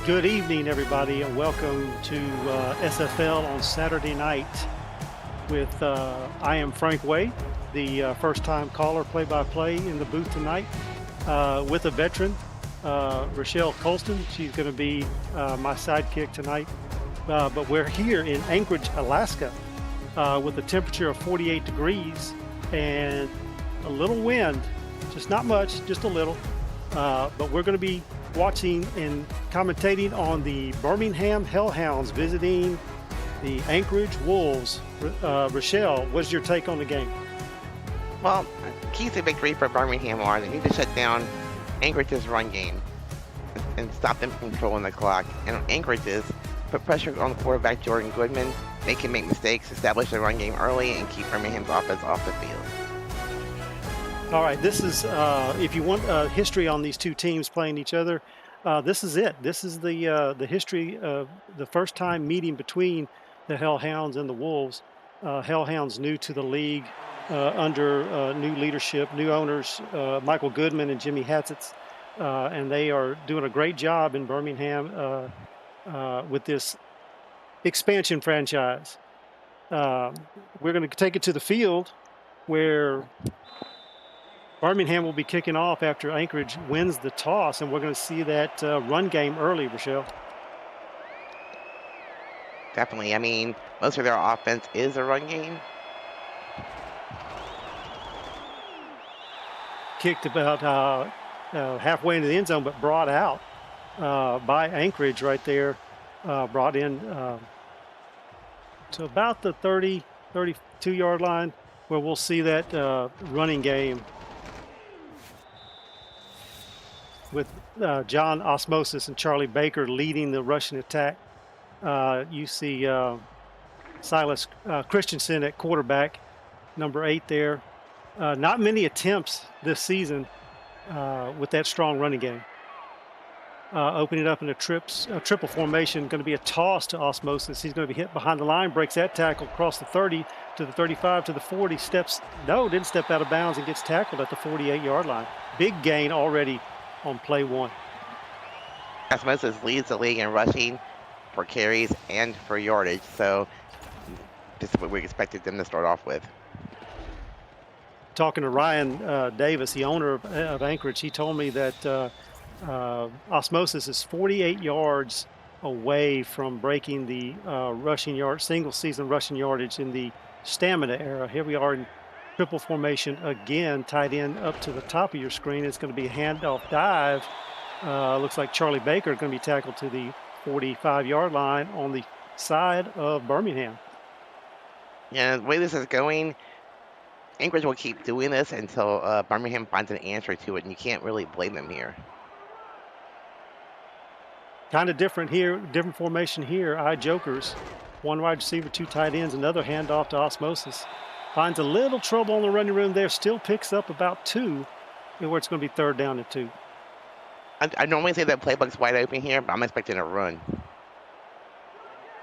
Good evening, everybody, and welcome to SFL on Saturday night with I am Frank Way, the first-time caller play-by-play in the booth tonight with a veteran, Rochelle Colston. She's going to be my sidekick tonight. But we're here in Anchorage, Alaska with a temperature of 48 degrees and a little wind, just not much, just a little. But we're going to be watching and commentating on the Birmingham Hellhounds visiting the Anchorage Wolves. Rochelle, what's your take on the game? Well, keys to victory for Birmingham are they need to shut down Anchorage's run game and stop them from controlling the clock. And on Anchorage's, put pressure on quarterback Jordan Goodman. They can make mistakes, establish the run game early, and keep Birmingham's offense off the field. All right, this is, if you want history on these two teams playing each other, this is it. This is the history of the first time meeting between the Hellhounds and the Wolves. Hellhounds new to the league under new leadership, new owners, Michael Goodman and Jimmy Hatzitz, and they are doing a great job in Birmingham with this expansion franchise. We're going to take it to the field where Birmingham will be kicking off after Anchorage wins the toss, and we're going to see that run game early, Rochelle. Definitely. I mean, most of their offense is a run game. Kicked about halfway into the end zone, but brought out by Anchorage right there. Brought in to about the 30, 32-yard line, where we'll see that running game with John Osmosis and Charlie Baker leading the rushing attack. You see Silas Christensen at quarterback, number 8 there. Not many attempts this season with that strong running game. Opening it up in a triple formation, going to be a toss to Osmosis. He's going to be hit behind the line, breaks that tackle across the 30 to the 35 to the 40, didn't step out of bounds and gets tackled at the 48-yard line. Big gain already on play one. Osmosis leads the league in rushing for carries and for yardage, so this is what we expected them to start off with. Talking to Ryan Davis, the owner of Anchorage, he told me that Osmosis is 48 yards away from breaking the single season rushing yardage in the stamina era. Here we are in triple formation again, tied in up to the top of your screen. It's going to be a handoff dive. Looks like Charlie Baker is going to be tackled to the 45-yard line on the side of Birmingham. Yeah, the way this is going, Anchorage will keep doing this until Birmingham finds an answer to it, and you can't really blame them here. Kind of different here, different formation here. Jokers, one wide receiver, 2 tight ends, another handoff to Osmosis. Finds a little trouble on the running room there, still picks up about 2, where it's going to be 3rd down and 2. I normally say that playbook's wide open here, but I'm expecting a run.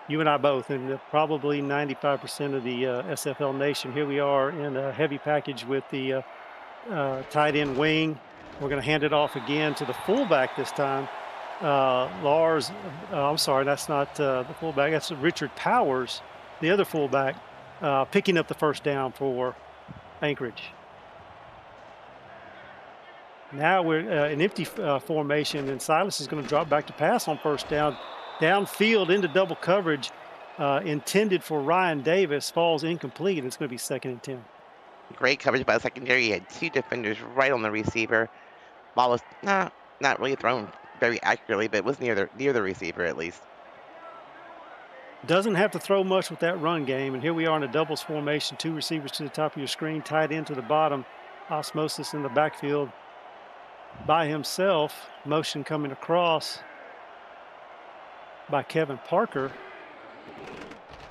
You and I both, and probably 95% of the SFL nation. Here we are in a heavy package with the tight end wing. We're going to hand it off again to the fullback this time. I'm sorry, that's not the fullback. That's Richard Powers, the other fullback, picking up the first down for Anchorage. Now we're in empty formation, and Silas is going to drop back to pass on first down. Downfield into double coverage, intended for Ryan Davis, falls incomplete, and it's going to be 2nd and 10. Great coverage by the secondary. He had 2 defenders right on the receiver. Ball was not really thrown very accurately, but it was near the receiver at least. Doesn't have to throw much with that run game, and here we are in a doubles formation. 2 receivers to the top of your screen, tied into the bottom. Osmosis in the backfield by himself. Motion coming across by Kevin Parker.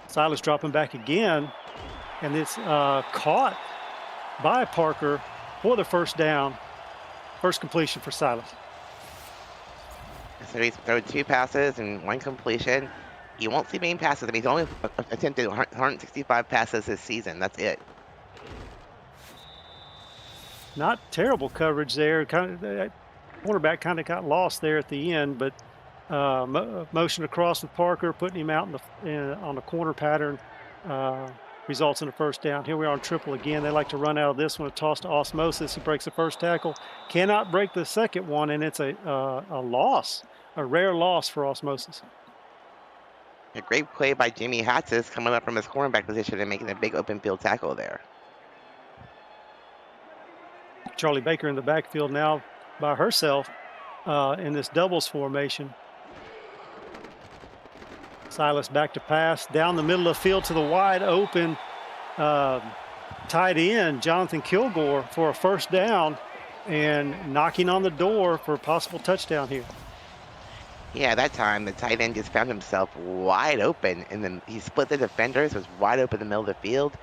Silas dropping back again, and it's caught by Parker for the first down. First completion for Silas. So he's thrown 2 passes and 1 completion. You won't see main passes. I mean, he's only attempted 165 passes this season. That's it. Not terrible coverage there. Quarterback kind of got lost there at the end, but Motion across with Parker, putting him out on the corner pattern. Uh, Results in a first down. Here we are on triple again. They like to run out of this one. A toss to Osmosis. He breaks the first tackle. Cannot break the second one, and it's a loss, a rare loss for Osmosis. A great play by Jimmy Hatsis coming up from his cornerback position and making a big open field tackle there. Charlie Baker in the backfield now by herself in this doubles formation. Silas back to pass down the middle of the field to the wide open tight end, Jonathan Kilgore, for a first down and knocking on the door for a possible touchdown here. Yeah, that time the tight end just found himself wide open, and then he split the defenders, was wide open in the middle of the field.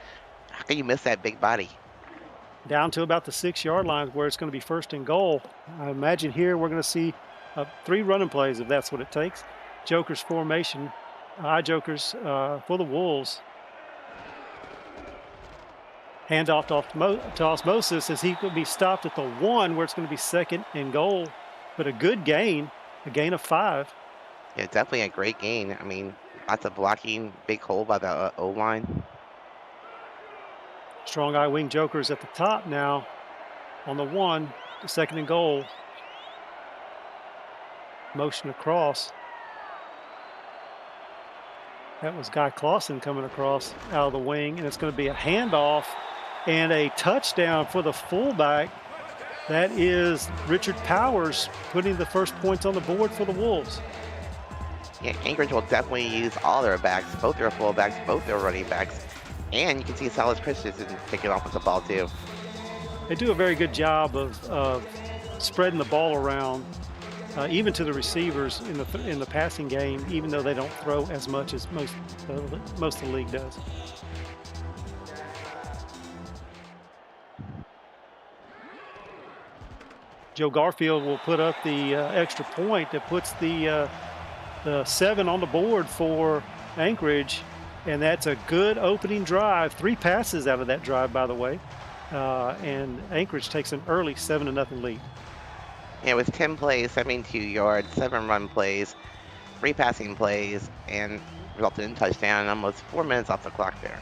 How can you miss that big body? Down to about the 6-yard line where it's going to be first and goal. I imagine here we're going to see 3 running plays if that's what it takes. Jokers formation, eye jokers for the Wolves. Handoff to Osmosis as he could be stopped at the 1 where it's going to be second and goal. But a good gain, a gain of 5. Yeah, definitely a great gain. I mean, lots of blocking, big hole by the O-line. Strong eye wing jokers at the top now on the 1, second and goal. Motion across. That was Guy Clausen coming across out of the wing, and it's going to be a handoff and a touchdown for the fullback. That is Richard Powers putting the first points on the board for the Wolves. Yeah, Anchorage will definitely use all their backs, both their fullbacks, both their running backs. And you can see Silas Christensen taking off with the ball too. They do a very good job of spreading the ball around, even to the receivers in the passing game, even though they don't throw as much as most of the league does. Joe Garfield will put up the extra point that puts the 7 on the board for Anchorage. And that's a good opening drive. 3 passes out of that drive, by the way. And Anchorage takes an early 7-0 lead. Yeah, it was 10 plays, 72 yards, 7 run plays, 3 passing plays, and resulted in a touchdown, and almost 4 minutes off the clock there.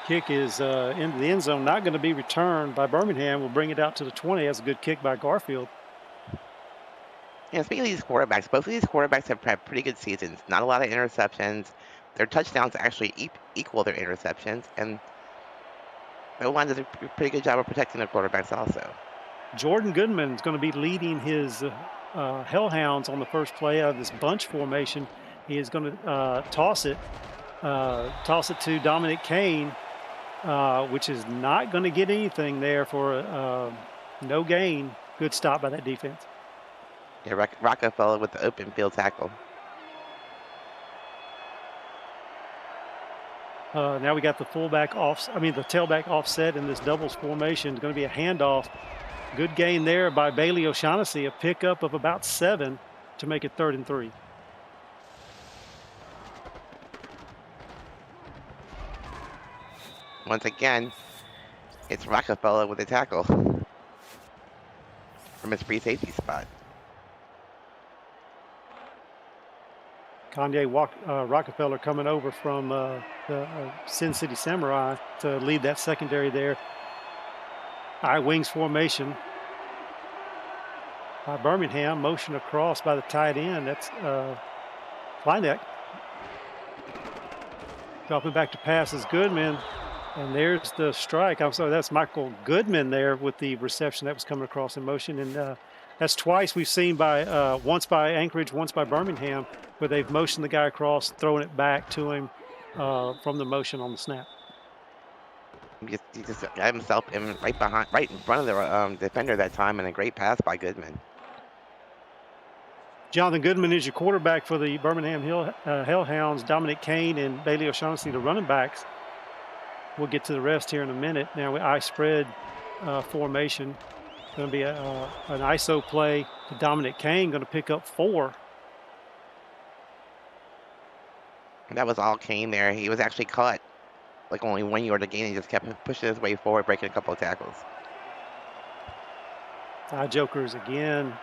Kick is into the end zone, not going to be returned by Birmingham. Will bring it out to the 20. That's a good kick by Garfield. Yeah, speaking of these quarterbacks, both of these quarterbacks have had pretty good seasons. Not a lot of interceptions. Their touchdowns actually equal their interceptions, and the O-line does a pretty good job of protecting their quarterbacks also. Jordan Goodman is going to be leading his Hellhounds on the first play of this bunch formation. He is going to toss it to Dominic Kane, which is not going to get anything there for no gain. Good stop by that defense. Yeah, Rockefeller with the open field tackle. Now we got the tailback offset in this doubles formation. It's going to be a handoff. Good gain there by Bailey O'Shaughnessy, a pickup of about 7 to make it 3rd and 3. Once again, it's Rockefeller with the tackle from his free safety spot. Kanye Rockefeller coming over from the Sin City Samurai to lead that secondary there. High wings formation by Birmingham. Motion across by the tight end. That's Kleineck. Dropping back to pass is Goodman. And there's the strike. I'm sorry, that's Michael Goodman there with the reception that was coming across in motion. And that's twice we've seen once by Anchorage, once by Birmingham, where they've motioned the guy across, throwing it back to him from the motion on the snap. He just got himself right in front of the defender that time, and a great pass by Goodman. Jonathan Goodman is your quarterback for the Birmingham Hellhounds. Dominic Kane and Bailey O'Shaughnessy, the running backs. We'll get to the rest here in a minute. Now, I spread formation. Going to be an ISO play to Dominic Kane, going to pick up 4. That was all Kane there. He was actually caught like only 1 yard a gain. He just kept pushing his way forward, breaking a couple of tackles. Tie jokers again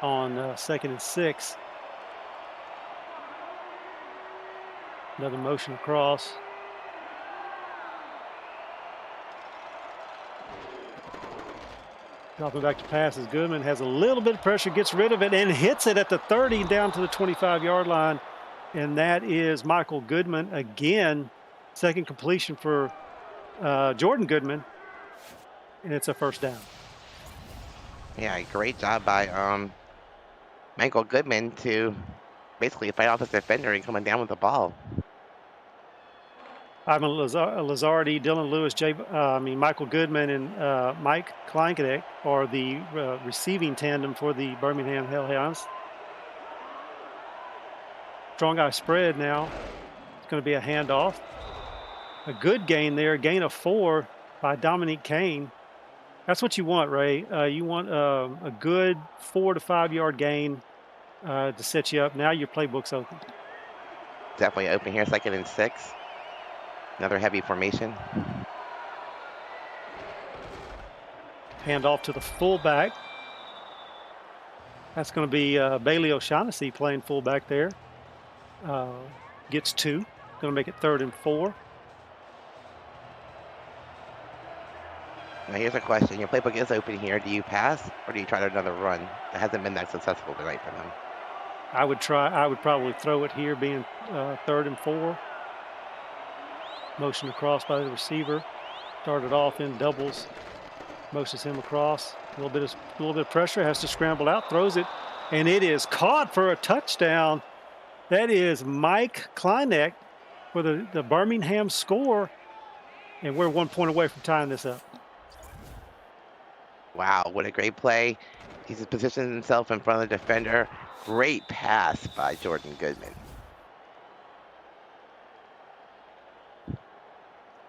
on 2nd and 6. Another motion across. Dropping back to passes. Goodman has a little bit of pressure, gets rid of it, and hits it at the 30 down to the 25-yard line. And that is Michael Goodman again. Second completion for Jordan Goodman. And it's a first down. Yeah, great job by Michael Goodman to basically fight off his defender and coming down with the ball. Ivan Lazardi, Dylan Lewis, Michael Goodman, and Mike Kleinkedek are the receiving tandem for the Birmingham Hellhounds. Strong eye spread now. It's going to be a handoff. A good gain there, gain of 4 by Dominique Kane. That's what you want, Ray. You want a good 4 to 5 yard gain to set you up. Now your playbook's open. Definitely open here, 2nd and 6. Another heavy formation. Hand off to the fullback. That's going to be Bailey O'Shaughnessy playing fullback there. Gets 2. Going to make it 3rd and 4. Now here's a question. Your playbook is open here. Do you pass or do you try another run? It hasn't been that successful tonight for them. I would probably throw it here, being 3rd and 4. Motion across by the receiver. Started off in doubles. Motions him across. A little bit of pressure. Has to scramble out. Throws it, and it is caught for a touchdown. That is Mike Kleinek for the Birmingham score, and we're 1 point away from tying this up. Wow, what a great play. He's positioned himself in front of the defender. Great pass by Jordan Goodman.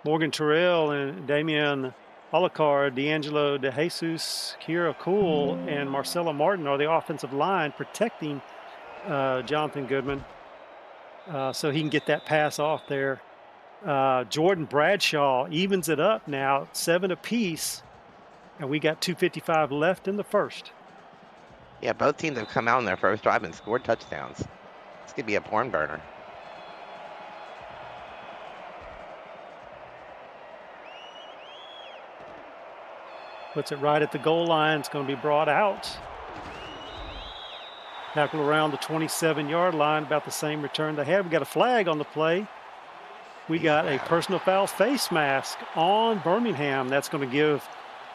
Morgan Terrell and Damian Alucard, D'Angelo De Jesus, Kira Cool, and Marcella Martin are the offensive line protecting Jonathan Goodman, so he can get that pass off there. Jordan Bradshaw evens it up now, 7 apiece, and we got 2:55 left in the first. Yeah, both teams have come out in their first drive and scored touchdowns. This could be a porn burner. Puts it right at the goal line. It's going to be brought out. Tackle around the 27-yard line, about the same return they had. We got a flag on the play. We got a personal foul face mask on Birmingham. That's going to give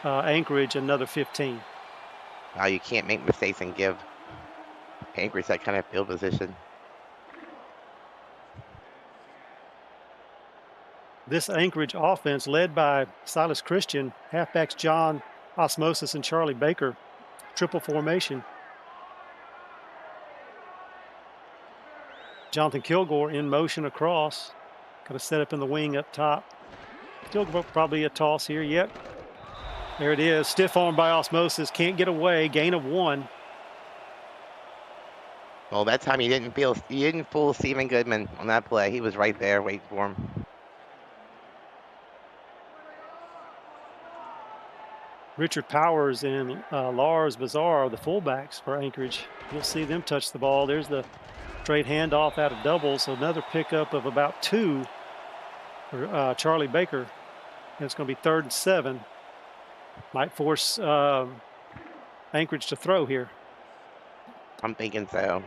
Anchorage another 15. Wow, you can't make mistakes and give Anchorage that kind of field position. This Anchorage offense, led by Silas Christian, halfbacks John Osmosis and Charlie Baker, triple formation. Jonathan Kilgore in motion across. Got to set up in the wing up top. Still probably a toss here. Yep. There it is. Stiff arm by Osmosis. Can't get away. Gain of 1. Well, that time you didn't fool Stephen Goodman on that play. He was right there waiting for him. Richard Powers and Lars Bazar are the fullbacks for Anchorage. You'll see them touch the ball. There's the straight handoff out of double. So another pickup of about 2 for Charlie Baker. And it's going to be 3rd and 7. Might force Anchorage to throw here. I'm thinking so.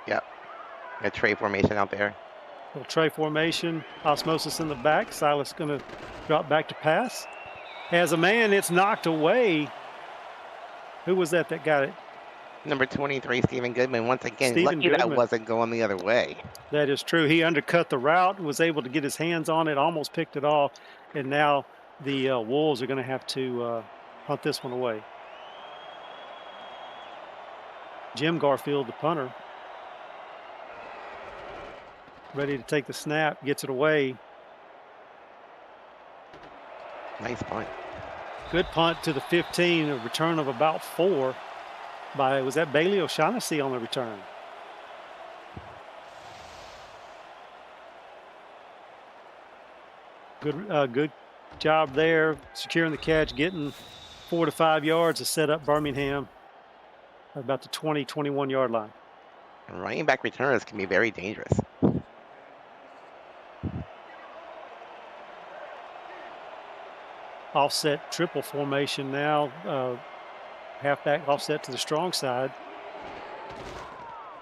Yep. A tray formation out there. Little tray formation. Osmosis in the back. Silas going to drop back to pass. Has a man. It's knocked away. Who was that got it? Number 23, Stephen Goodman. Once again, Stephen lucky Goodman. that wasn't going the other way. That is true. He undercut the route, was able to get his hands on it, almost picked it off, and now the Wolves are going to have to punt this one away. Jim Garfield, the punter, ready to take the snap, gets it away. Nice punt. Good punt to the 15, a return of about 4 by, was that Bailey O'Shaughnessy on the return? Good job there, securing the catch, getting 4 to 5 yards to set up Birmingham at about the 20, 21-yard line. And running back returners can be very dangerous. Offset triple formation now. Halfback offset to the strong side.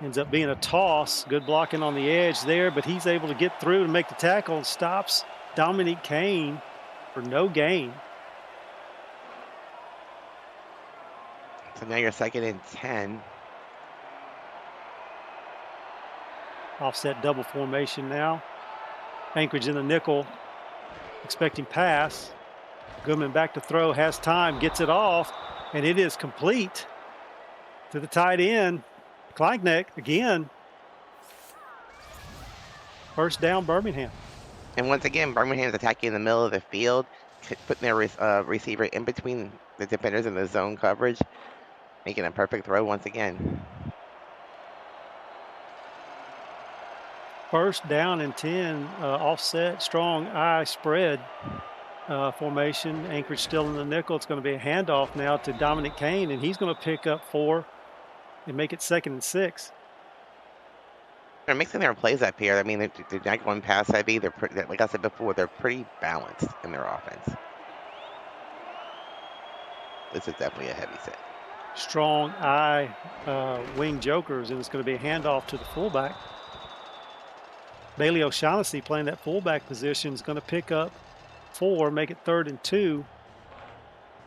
Ends up being a toss. Good blocking on the edge there, but he's able to get through to make the tackle and stops Dominic Kane for no gain. So now you're 2nd and 10. Offset double formation now. Anchorage in the nickel, expecting pass. Goodman back to throw, has time, gets it off, and it is complete to the tight end. Kleinneck again. First down, Birmingham. And once again, Birmingham's attacking in the middle of the field, putting their receiver in between the defenders in the zone coverage, making a perfect throw once again. First down and 10, offset, strong eye spread formation. Anchorage still in the nickel. It's going to be a handoff now to Dominic Kane, and he's going to pick up 4 and make it 2nd and 6. They're mixing their plays up here. I mean, they're not going pass heavy. They're like I said before, they're pretty balanced in their offense. This is definitely a heavy set. Strong eye wing jokers, and it's going to be a handoff to the fullback. Bailey O'Shaughnessy playing that fullback position is going to pick up 4, make it 3rd and 2.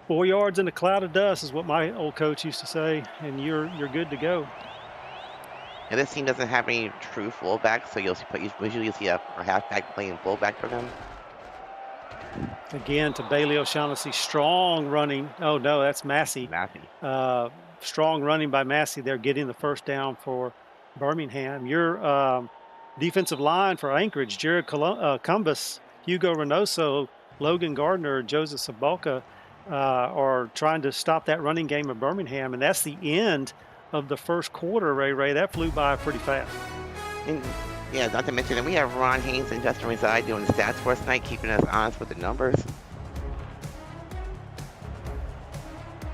4 yards in a cloud of dust is what my old coach used to say, and you're good to go. And this team doesn't have any true fullbacks, so usually you'll see a halfback playing fullback for them. Again to Bailey O'Shaughnessy, strong running. Oh no, that's Massey. Strong running by Massey. They're getting the first down for Birmingham. Your defensive line for Anchorage, Jared Cumbus, Hugo Reynoso, Logan Gardner, Joseph Sabalka are trying to stop that running game of Birmingham, and that's the end of the first quarter, Ray. That flew by pretty fast. And yeah, not to mention that we have Ron Haynes and Justin Reside doing the stats for us tonight, keeping us honest with the numbers.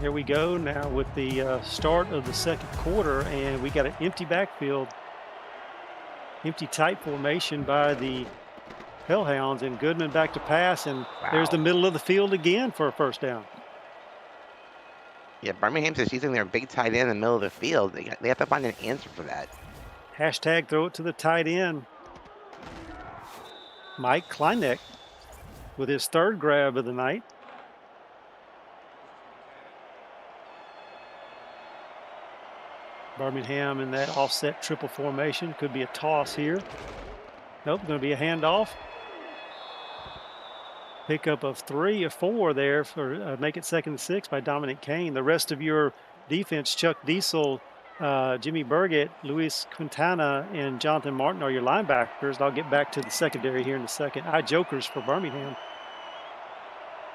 Here we go now with the start of the second quarter, and we got an empty backfield, empty tight formation by the Hellhounds, and Goodman back to pass, and there's the middle of the field again for a first down. Yeah, Birmingham's just using their big tight end in the middle of the field. They have to find an answer for that. Hashtag throw it to the tight end. Mike Kleinneck with his 3rd grab of the night. Birmingham in that offset triple formation. Could be a toss here. Nope, going to be a handoff. Pickup of 3 or 4 there for make it 2nd and 6 by Dominic Kane. The rest of your defense, Chuck Diesel, Jimmy Burgett, Luis Quintana, and Jonathan Martin are your linebackers. I'll get back to the secondary here in a second. Jokers for Birmingham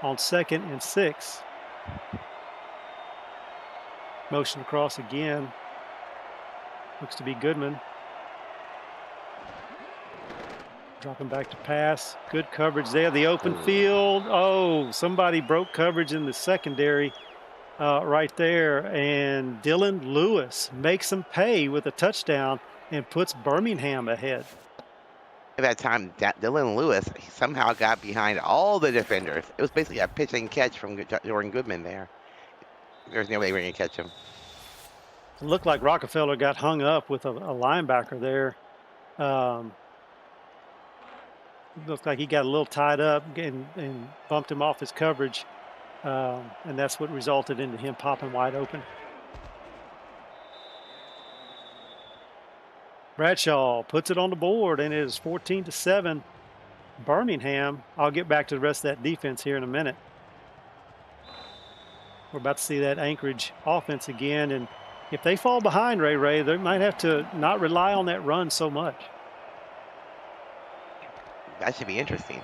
on 2nd and 6. Motion across again. Looks to be Goodman. Dropping back to pass. Good coverage there. The open field. Oh, somebody broke coverage in the secondary right there. And Dylan Lewis makes them pay with a touchdown and puts Birmingham ahead. At that time, Dylan Lewis somehow got behind all the defenders. It was basically a pitch and catch from Jordan Goodman there. There's no way we're going to catch him. It looked like Rockefeller got hung up with a linebacker there. Looked like he got a little tied up and bumped him off his coverage. And that's what resulted into him popping wide open. Bradshaw puts it on the board, and it is 14-7. Birmingham. I'll get back to the rest of that defense here in a minute. We're about to see that Anchorage offense again, and if they fall behind, Ray, they might have to not rely on that run so much. That should be interesting.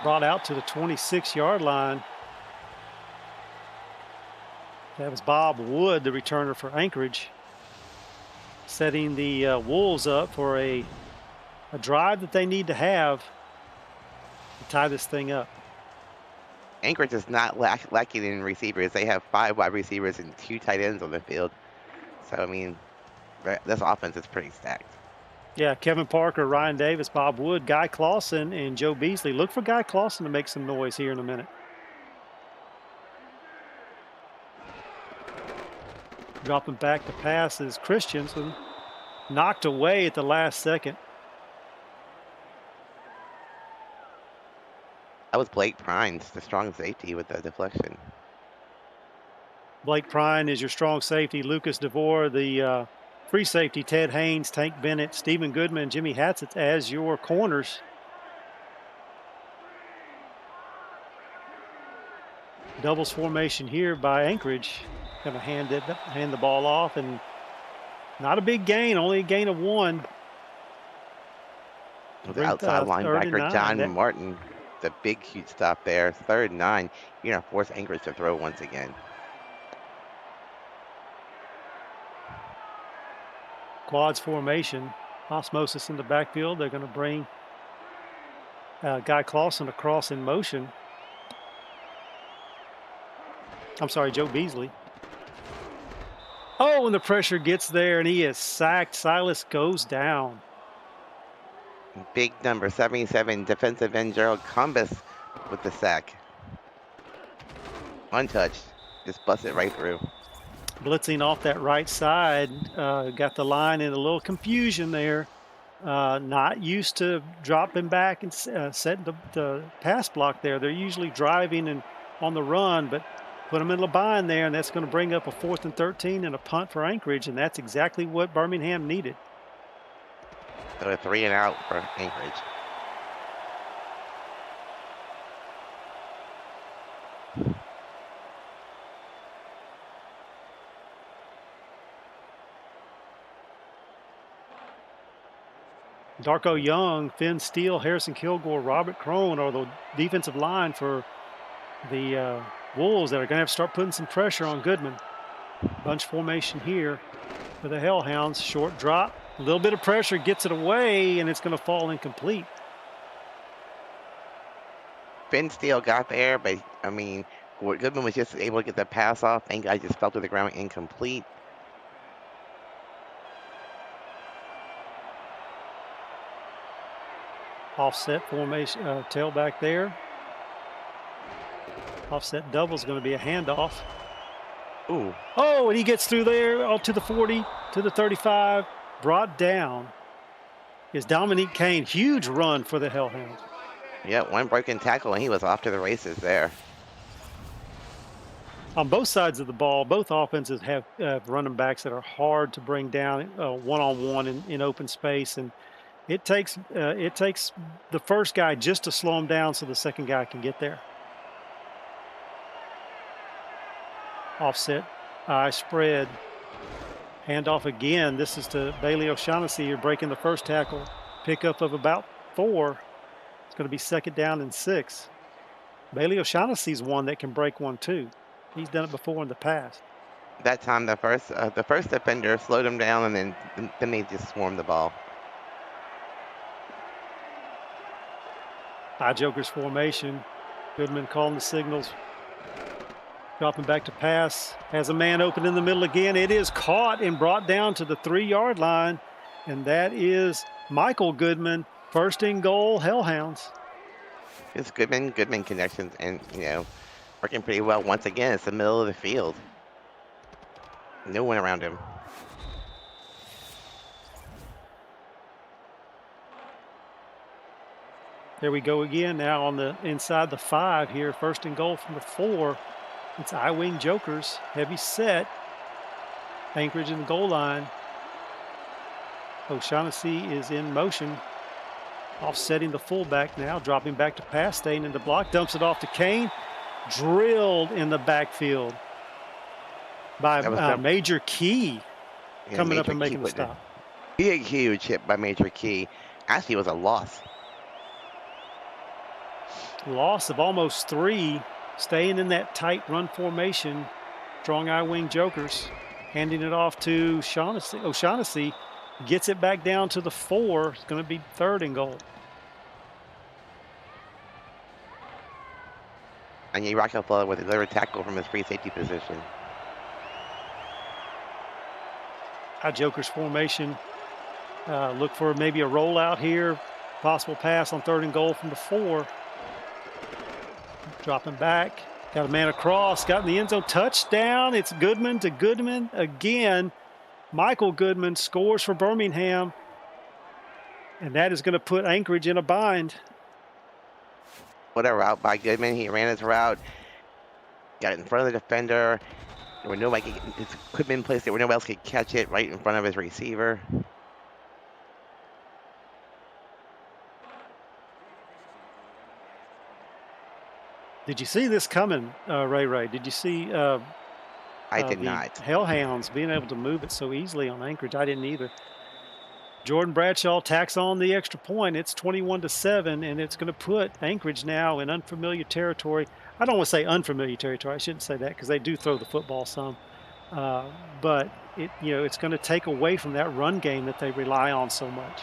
Brought out to the 26-yard line. That was Bob Wood, the returner for Anchorage, setting the Wolves up for a drive that they need to have to tie this thing up. Anchorage is not lacking in receivers. They have 5 wide receivers and 2 tight ends on the field. So, I mean, this offense is pretty stacked. Yeah, Kevin Parker, Ryan Davis, Bob Wood, Guy Clausen, and Joe Beasley. Look for Guy Clausen to make some noise here in a minute. Dropping back to pass is Christensen. Knocked away at the last second. That was Blake Prines, the strong safety with the deflection. Blake Prine is your strong safety. Lucas DeVore, the free safety. Ted Haynes, Tank Bennett, Stephen Goodman, Jimmy Hatzett as your corners. Doubles formation here by Anchorage. Going to hand the ball off, and not a big gain, only a gain of 1. The outside linebacker, John Martin, the big, huge stop there. 3rd and 9. You're going to force Anchorage to throw once again. Quads formation. Osmosis in the backfield. They're going to bring Guy Clausen across in motion. I'm sorry, Joe Beasley. Oh, and the pressure gets there, and he is sacked. Silas goes down. Big number 77, defensive end Gerald Cumbus with the sack. Untouched. Just bust it right through. Blitzing off that right side. Got the line in a little confusion there. Not used to dropping back and setting the pass block there. They're usually driving and on the run, but put them in a bind there, and that's going to bring up a 4th and 13 and a punt for Anchorage, and that's exactly what Birmingham needed. So a 3 and out for Anchorage. Darko Young, Finn Steele, Harrison Kilgore, Robert Crone are the defensive line for the Wolves that are going to have to start putting some pressure on Goodman. Bunch formation here for the Hellhounds. Short drop, a little bit of pressure, gets it away, and it's going to fall incomplete. Finn Steele got there, but, I mean, Goodman was just able to get the pass off. Thank God, just fell to the ground incomplete. Offset formation, tailback there. Offset double is going to be a handoff. Ooh. Oh, and he gets through there to the 40, to the 35. Brought down is Dominique Kane. Huge run for the Hellhounds. Yeah, 1 broken tackle, and he was off to the races there. On both sides of the ball, both offenses have running backs that are hard to bring down one-on-one in open space, and it takes the first guy just to slow him down so the second guy can get there. Offset, eye spread, handoff again. This is to Bailey O'Shaughnessy. You're breaking the first tackle, pickup of about 4. It's going to be 2nd down and 6. Bailey O'Shaughnessy's one that can break one too. He's done it before in the past. That time, the first defender slowed him down, and then they just swarmed the ball. High Jokers formation. Goodman calling the signals. Dropping back to pass. Has a man open in the middle again. It is caught and brought down to the 3-yard line. And that is Michael Goodman. 1st and goal, Hellhounds. It's Goodman connections, and, working pretty well. Once again, it's the middle of the field. No one around him. There we go again now on the inside the 5 here. 1st and goal from the 4. It's I-wing Jokers. Heavy set. Anchorage in the goal line. O'Shaughnessy is in motion. Offsetting the fullback now. Dropping back to pass. Staying in the block. Dumps it off to Kane. Drilled in the backfield by Major Key. Coming up and making the stop. Big, huge hit by Major Key. Actually, it was a loss. Loss of almost 3. Staying in that tight run formation. Strong I-wing Jokers. Handing it off to O'Shaughnessy. Gets it back down to the 4. It's going to be 3rd and goal. And you Rockefeller with another tackle from his free safety position. High Joker's formation. Look for maybe a rollout here. Possible pass on 3rd and goal from the 4. Dropping back. Got a man across. Got in the end zone. Touchdown. It's Goodman to Goodman again. Michael Goodman scores for Birmingham. And that is going to put Anchorage in a bind. What a route by Goodman. He ran his route. Got it in front of the defender. There were nobody. His equipment placed there where nobody else could catch it right in front of his receiver. Did you see this coming, Ray? Did you see I did not. Hellhounds being able to move it so easily on Anchorage? I didn't either. Jordan Bradshaw tacks on the extra point. It's 21-7, and it's going to put Anchorage now in unfamiliar territory. I don't want to say unfamiliar territory. I shouldn't say that because they do throw the football some. But it's going to take away from that run game that they rely on so much.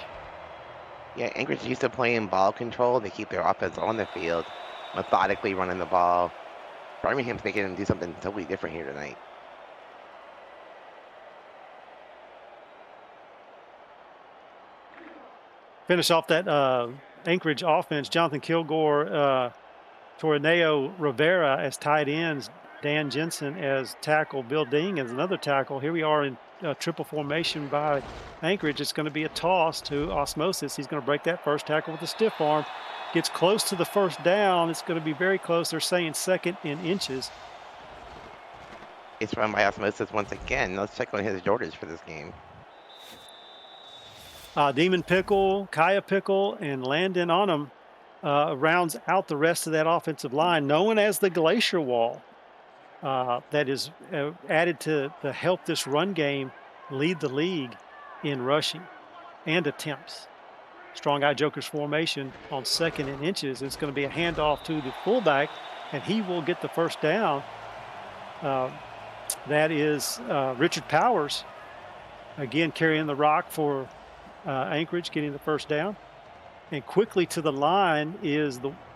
Yeah, Anchorage used to playing ball control. They keep their offense on the field, methodically running the ball. Birmingham's making them do something totally different here tonight. Finish off that Anchorage offense. Jonathan Kilgore, Torneo Rivera as tight ends. Dan Jensen as tackle. Bill Ding as another tackle. Here we are in triple formation by Anchorage. It's going to be a toss to Osmosis. He's going to break that first tackle with a stiff arm. Gets close to the first down. It's going to be very close. They're saying 2nd in inches. It's run by Osmosis once again. Let's check on his orders for this game. Demon Pickle, Kaya Pickle, and Landon Onum rounds out the rest of that offensive line, known as the Glacier Wall. That is added to help this run game lead the league in rushing and attempts. Strong Eye Joker's formation on 2nd in inches. It's going to be a handoff to the fullback, and he will get the first down. That is Richard Powers, again carrying the rock for Anchorage, getting the first down. And quickly to the line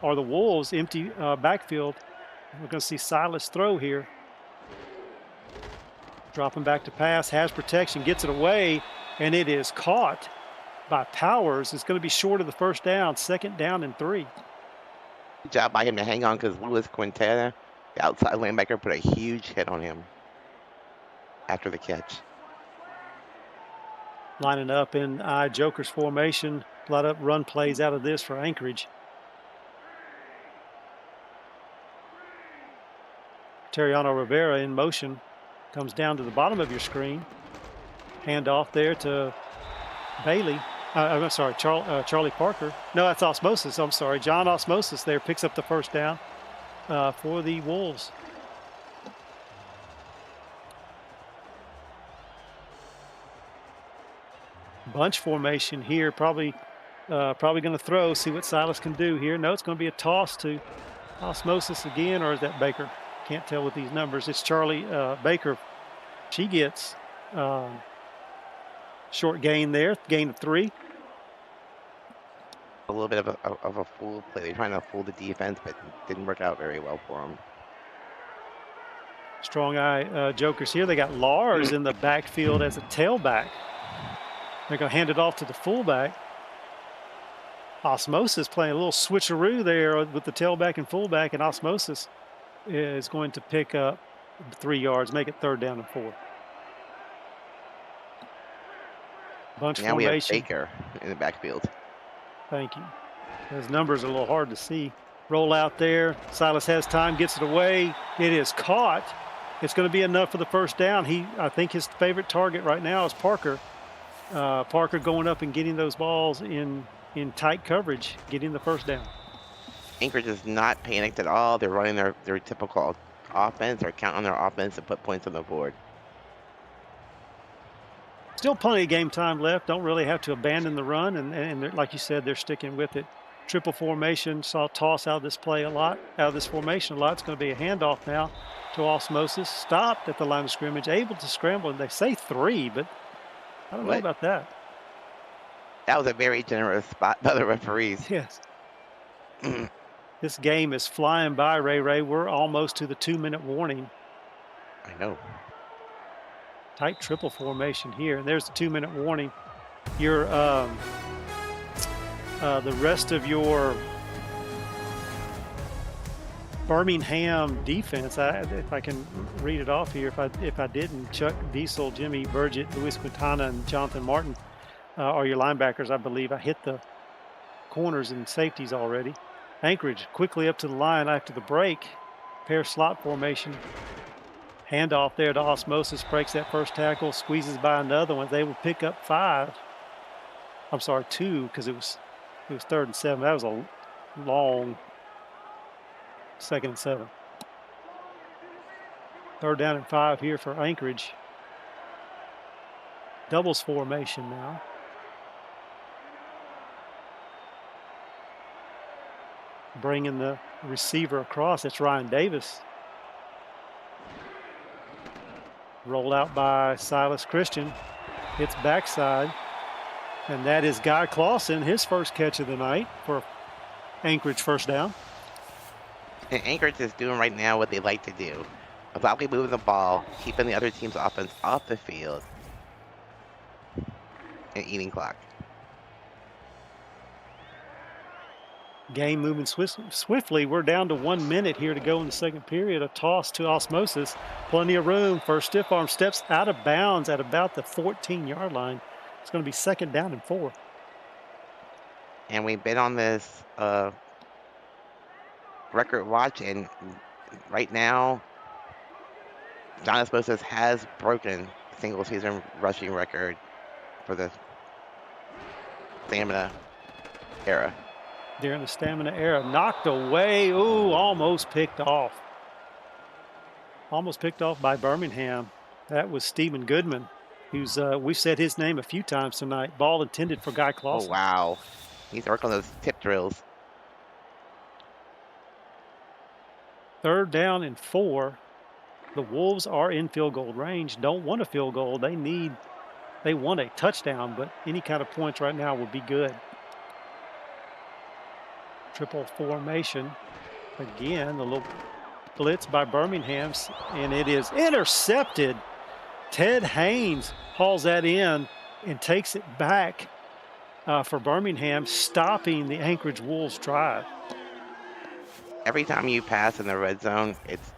are the Wolves, empty backfield. We're going to see Silas throw here. Dropping back to pass, has protection, gets it away, and it is caught by Powers. It's going to be short of the first down, 2nd down and 3. Good job by him to hang on because Luis Quintana, the outside linebacker, put a huge hit on him after the catch. Lining up in Joker's formation. A lot of run plays out of this for Anchorage. Terriano Rivera in motion. Comes down to the bottom of your screen. Handoff there to Bailey. I'm sorry, Charlie Parker. No, that's Osmosis. I'm sorry. John Osmosis there picks up the first down for the Wolves. Bunch formation here. Probably going to throw. See what Silas can do here. No, it's going to be a toss to Osmosis again, or is that Baker? Can't tell with these numbers. It's Charlie Baker. She gets short gain there, gain of 3. A little bit of a fool play. They're trying to fool the defense, but it didn't work out very well for them. Strong Eye Jokers here. They got Lars in the backfield as a tailback. They're going to hand it off to the fullback. Osmosis playing a little switcheroo there with the tailback and fullback, and Osmosis is going to pick up 3 yards, make it 3rd down and 4. Bunch now formation. We have Baker in the backfield. Thank you. Those numbers are a little hard to see. Roll out there. Silas has time, gets it away. It is caught. It's going to be enough for the first down. I think his favorite target right now is Parker. Parker going up and getting those balls in tight coverage, getting the first down. Anchorage is not panicked at all. They're running their typical offense. They're counting on their offense to put points on the board. Still plenty of game time left. Don't really have to abandon the run. And like you said, they're sticking with it. Triple formation. Saw a toss out of this play a lot, out of this formation a lot. It's going to be a handoff now to Osmosis. Stopped at the line of scrimmage, able to scramble. And they say 3, but I don't know about that. That was a very generous spot by the referees. Yes. This game is flying by, Ray. We're almost to the 2-minute warning. I know. Tight triple formation here. And there's the 2-minute warning. Your the rest of your Birmingham defense, if I can read it off here, if I didn't, Chuck Diesel, Jimmy Burgett, Luis Quintana, and Jonathan Martin are your linebackers, I believe. I hit the corners and safeties already. Anchorage quickly up to the line after the break. Pair slot formation. Handoff there to Osmosis, breaks that first tackle, squeezes by another one. They will pick up 5. I'm sorry, 2, because it was 3rd and 7. That was a long 2nd and 7. 3rd down and 5 here for Anchorage. Doubles formation now. Bringing the receiver across. It's Ryan Davis. Rolled out by Silas Christian. Hits backside. And that is Guy Clausen, his first catch of the night for Anchorage first down. And Anchorage is doing right now what they like to do. Without moving the ball, keeping the other team's offense off the field, and eating clock. Game moving swiftly. We're down to 1 minute here to go in the second period. A toss to Osmosis. Plenty of room for stiff arm. Steps out of bounds at about the 14-yard line. It's going to be 2nd down and 4. And we've been on this record watch, and right now, John Osmosis has broken the single-season rushing record for the stamina era. During the stamina era. Knocked away. Ooh, almost picked off. Almost picked off by Birmingham. That was Stephen Goodman, who's we've said his name a few times tonight. Ball intended for Guy Clausen. Oh, wow. He's working on those tip drills. 3rd down and 4. The Wolves are in field goal range. Don't want a field goal. They want a touchdown, but any kind of points right now would be good. Triple formation. Again, a little blitz by Birmingham, and it is intercepted. Ted Haynes hauls that in and takes it back for Birmingham, stopping the Anchorage Wolves drive. Every time you pass in the red zone, it's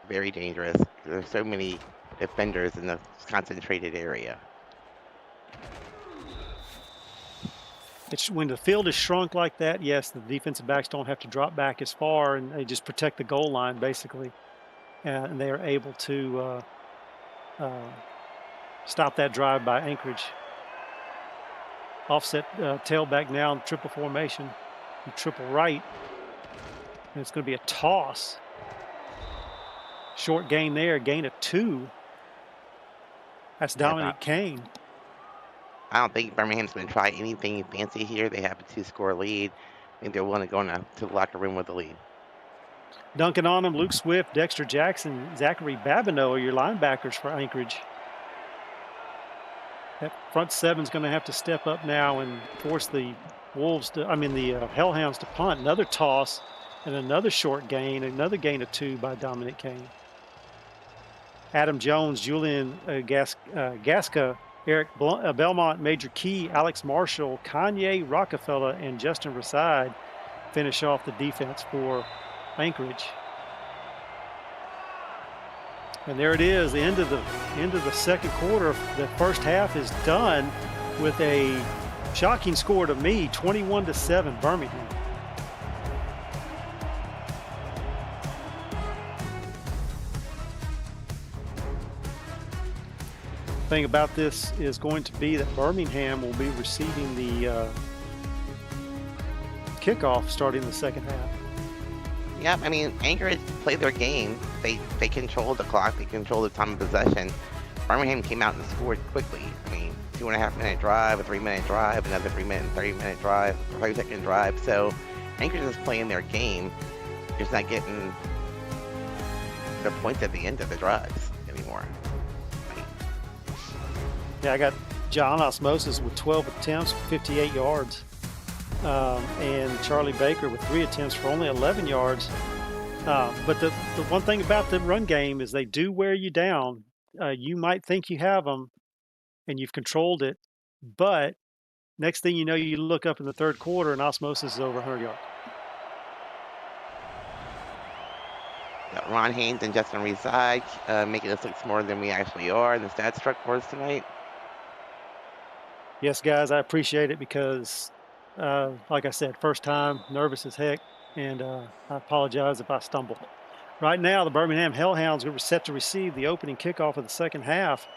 very dangerous. There's so many defenders in the concentrated area. It's when the field is shrunk like that, yes, the defensive backs don't have to drop back as far, and they just protect the goal line basically, and they are able to stop that drive by Anchorage. Offset tailback now in triple formation, triple right, and it's going to be a toss. Short gain there, gain of 2. That's Dominic Kane. I don't think Birmingham's going to try anything fancy here. They have a 2-score lead. I think they're willing to go into the locker room with the lead. Duncan on him, Luke Swift, Dexter Jackson, Zachary Babineau are your linebackers for Anchorage. That front 7's going to have to step up now and force the Hellhounds to punt. Another toss and another short gain, another gain of 2 by Dominic Kane. Adam Jones, Julian Gasca, Eric Belmont, Major Key, Alex Marshall, Kanye Rockefeller, and Justin Reside finish off the defense for Anchorage. And there it is, the end of the second quarter. The first half is done with a shocking score to me, 21-7 Birmingham. Thing about this is going to be that Birmingham will be receiving the kickoff starting the second half. Yeah, I mean, Anchorage played their game. They controlled the clock. They controlled the time of possession. Birmingham came out and scored quickly. I mean, 2.5-minute drive, a 3-minute drive, another 3-minute and 30-minute drive, a 30-second drive. So Anchorage is playing their game, just not getting the points at the end of the drives anymore. Yeah, I got John Osmosis with 12 attempts, 58 yards. and Charlie Baker with 3 attempts for only 11 yards. But the one thing about the run game is they do wear you down. You might think you have them and you've controlled it, but next thing you know, you look up in the third quarter and osmosis is over 100 yards. Got Ron Haynes and Justin Reside making us look smarter than we actually are in the stats truck for us tonight. Yes, guys, I appreciate it because, like I said, first time, nervous as heck, and I apologize if I stumble. Right now, the Birmingham Hellhounds are set to receive the opening kickoff of the second half.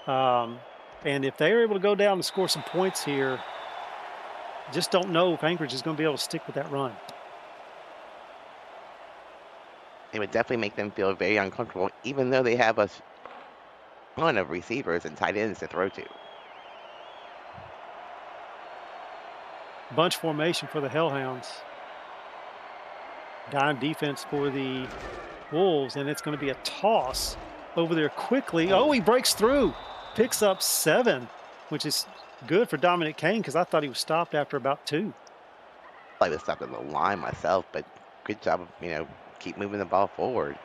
And if they're able to go down and score some points here, just don't know if Anchorage is going to be able to stick with that run. It would definitely make them feel very uncomfortable, even though they have a ton of receivers and tight ends to throw to. Bunch formation for the Hellhounds. Dime defense for the Wolves, and it's going to be a toss over there quickly. Oh, he breaks through, picks up 7, which is good for Dominic Kane because I thought he was stopped after about 2. I was stopped at the line myself, but good job of, keep moving the ball forward.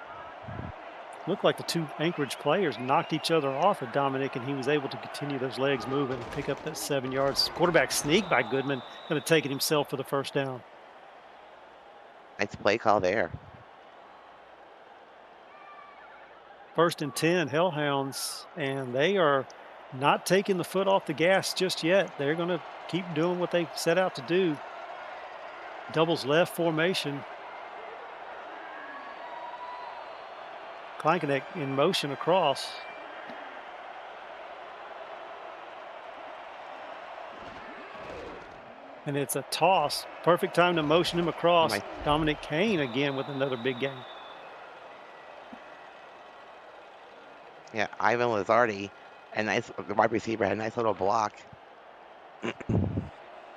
Looked like the 2 Anchorage players knocked each other off of Dominic, and he was able to continue those legs moving and pick up that 7 yards. Quarterback sneak by Goodman, going to take it himself for the first down. Nice play call there. 1st and 10, Hellhounds, and they are not taking the foot off the gas just yet. They're going to keep doing what they set out to do. Doubles left formation. Klankenek in motion across. And it's a toss. Perfect time to motion him across. Dominic Kane again with another big game. Yeah, Ivan Lazardi, the wide receiver, had a nice little block.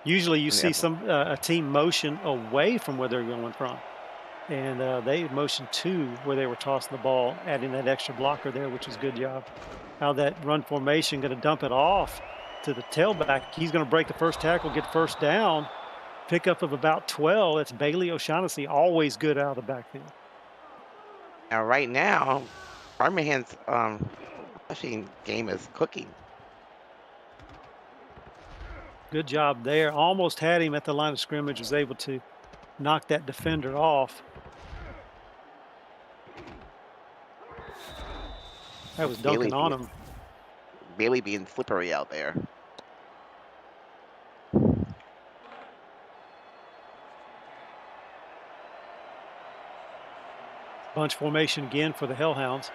Usually you see a team motion away from where they're going from. And they motioned to where they were tossing the ball, adding that extra blocker there, which was a good job. Now that run formation going to dump it off to the tailback. He's going to break the first tackle, get first down, pickup of about 12. That's Bailey O'Shaughnessy, always good out of the backfield. Now, right now, Birmingham's rushing game is cooking. Good job there. Almost had him at the line of scrimmage, was able to knock that defender off. That was dunking on him. Bailey being slippery out there. Bunch formation again for the Hellhounds.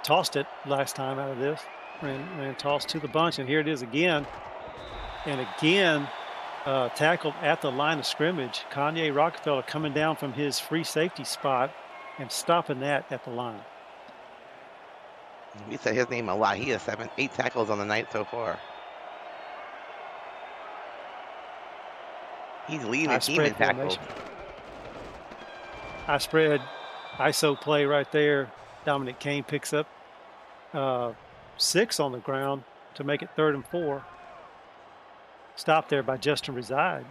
Tossed it last time out of this. Ran tossed to the bunch, and here it is again. And again, tackled at the line of scrimmage. Kanye Rockefeller coming down from his free safety spot and stopping that at the line. We said his name a lot. He has 8 tackles on the night so far. He's leading the team in tackles. I spread ISO play right there. Dominic Kane picks up 6 on the ground to make it 3rd and 4. Stopped there by Justin Reside.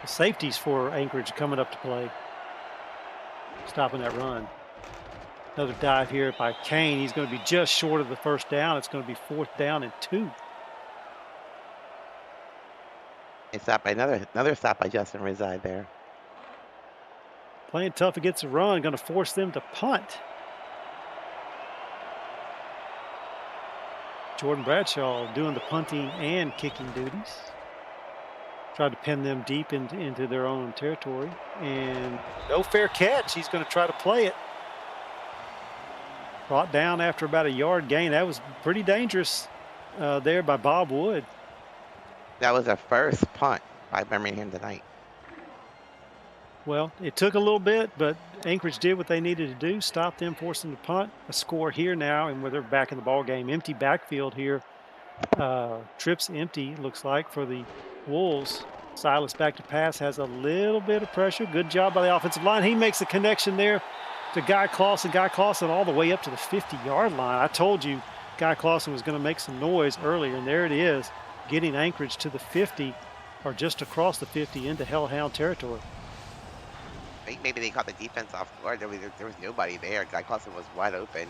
The safeties for Anchorage coming up to play. Stopping that run. Another dive here by Kane. He's going to be just short of the first down. It's going to be 4th down and 2. It's stopped by another stop by Justin Reside there. Playing tough against the run, going to force them to punt. Jordan Bradshaw doing the punting and kicking duties. Tried to pin them deep into their own territory. And no fair catch. He's going to try to play it. Brought down after about a yard gain. That was pretty dangerous there by Bob Wood. That was a first punt by Birmingham tonight. Well, it took a little bit, but Anchorage did what they needed to do, stop them, force them to punt. A score here now, and where they're back in the ball game. Empty backfield here. Trips empty, looks like, for the Wolves. Silas back to pass, has a little bit of pressure. Good job by the offensive line. He makes a connection there to Guy Clausen. Guy Clausen all the way up to the 50-yard line. I told you, Guy Clausen was going to make some noise earlier, and there it is, getting Anchorage to the 50 or just across the 50 into Hellhound territory. I think maybe they caught the defense off guard. There was nobody there. Guy Clausen was wide open.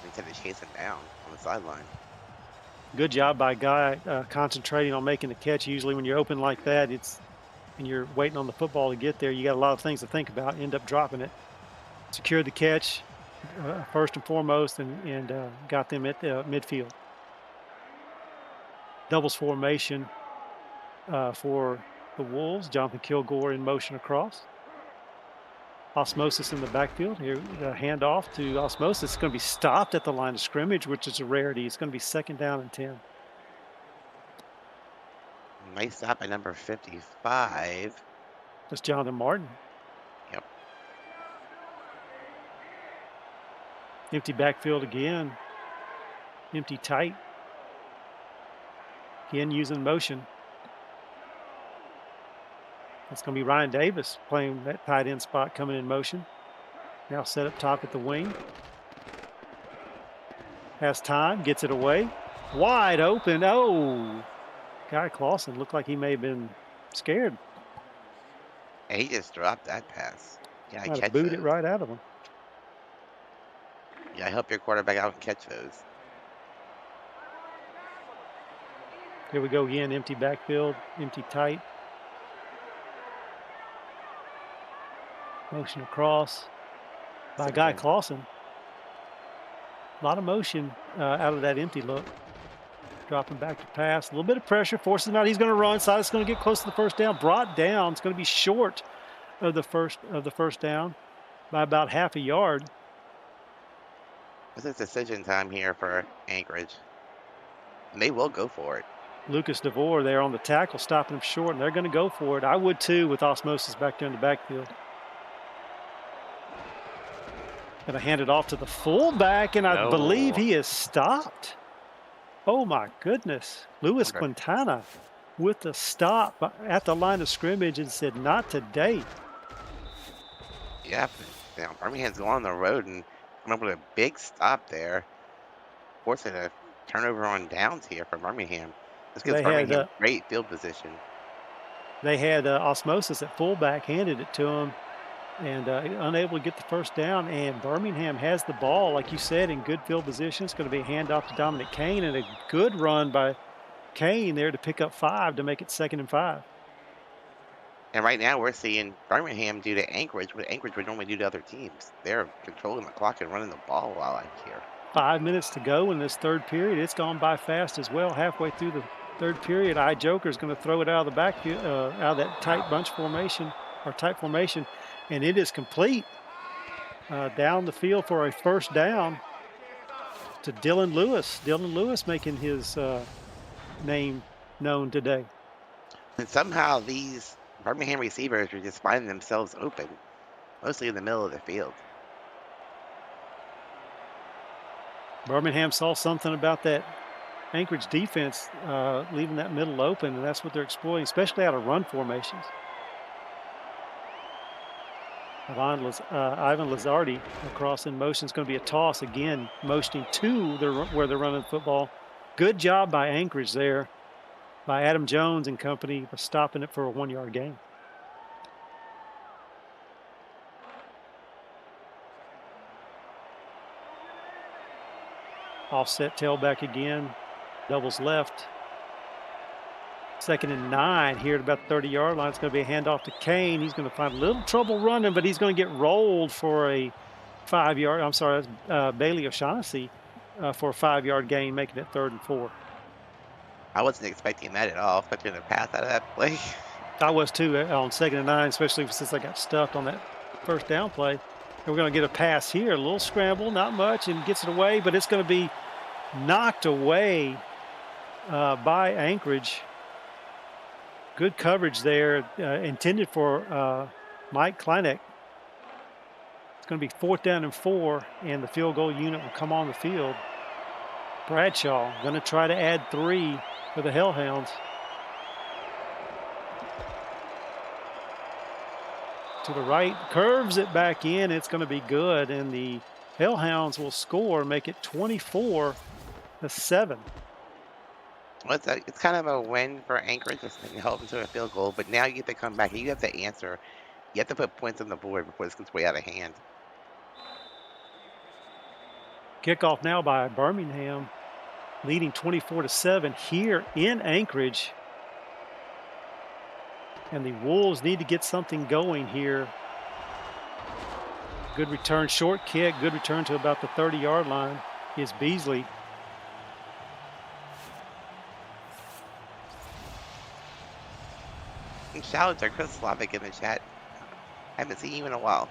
Instead of chasing down on the sideline. Good job by Guy concentrating on making the catch. Usually when you're open like that, and you're waiting on the football to get there, you got a lot of things to think about. End up dropping it. Secured the catch first and foremost, and got them at midfield. Doubles formation for the Wolves. Jonathan Kilgore in motion across. Osmosis in the backfield. Here, handoff to Osmosis. It's going to be stopped at the line of scrimmage, which is a rarity. It's going to be 2nd down and 10. Nice stop by number 55. That's Jonathan Martin. Yep. Empty backfield again. Empty tight. Again, using motion. That's going to be Ryan Davis playing that tight end spot, coming in motion. Now set up top at the wing. Has time, gets it away. Wide open. Oh, Guy Clausen looked like he may have been scared. Yeah, he just dropped that pass. Yeah, I catch booted those. it right out of him. Yeah, help your quarterback out and catch those. Here we go again, empty backfield, empty tight. Motion across by Guy Clausen. A lot of motion out of that empty look. Dropping back to pass. A little bit of pressure, forces him out. He's going to run. Silas going to get close to the first down. Brought down. It's going to be short of the first down by about half a yard. This is decision time here for Anchorage. And they will go for it. Lucas DeVore there on the tackle, stopping him short, and they're going to go for it. I would too with Osmosis back there in the backfield. Going to hand it off to the fullback, and I believe he is stopped. Oh my goodness. Luis Quintana with the stop at the line of scrimmage and said, not today. Yeah, Birmingham's going on the road and come up with a big stop there. Forcing a turnover on downs here for Birmingham. This gives Birmingham great field position. They had Osmosis at fullback, handed it to him, and unable to get the first down. And Birmingham has the ball, like you said, in good field position. It's going to be a handoff to Dominic Kane, and a good run by Kane there to pick up 5 to make it 2nd and 5. And right now we're seeing Birmingham do to Anchorage what Anchorage would normally do to other teams. They're controlling the clock and running the ball while I'm here. 5 minutes to go in this third period. It's gone by fast as well. Halfway through the third period, Joker is going to throw it out of the backfield, out of that tight bunch formation or tight formation, and it is complete down the field for a first down to Dylan Lewis. Dylan Lewis making his name known today. And somehow these Birmingham receivers are just finding themselves open, mostly in the middle of the field. Birmingham saw something about that Anchorage defense leaving that middle open, and that's what they're exploiting, especially out of run formations. Ivan Lazardi across in motion. It's going to be a toss again, motioning to where they're running the football. Good job by Anchorage there, by Adam Jones and company, for stopping it for a 1-yard gain. Offset tailback again, doubles left. 2nd and 9 here at about the 30-yard line. It's going to be a handoff to Kane. He's going to find a little trouble running, but he's going to get rolled for a 5-yard. I'm sorry, that's Bailey O'Shaughnessy for a 5-yard gain, making it 3rd and 4. I wasn't expecting that at all, expecting a pass out of that play. I was too on 2nd and 9, especially since I got stuffed on that first down play. And we're going to get a pass here, a little scramble, not much, and gets it away, but it's going to be knocked away by Anchorage. Good coverage there, intended for Mike Kleineck. It's going to be 4th down and 4, and the field goal unit will come on the field. Bradshaw going to try to add 3 for the Hellhounds. To the right, curves it back in. It's going to be good, and the Hellhounds will score, make it 24 to 7. Well, it's kind of a win for Anchorage, just to help them to a field goal. But now you get to come back and you have to answer. You have to put points on the board before this gets way out of hand. Kickoff now by Birmingham, leading 24-7 here in Anchorage. And the Wolves need to get something going here. Good return, short kick, good return to about the 30-yard line is Beasley. And shout out to Chris Slavic in the chat. Haven't seen you in a while.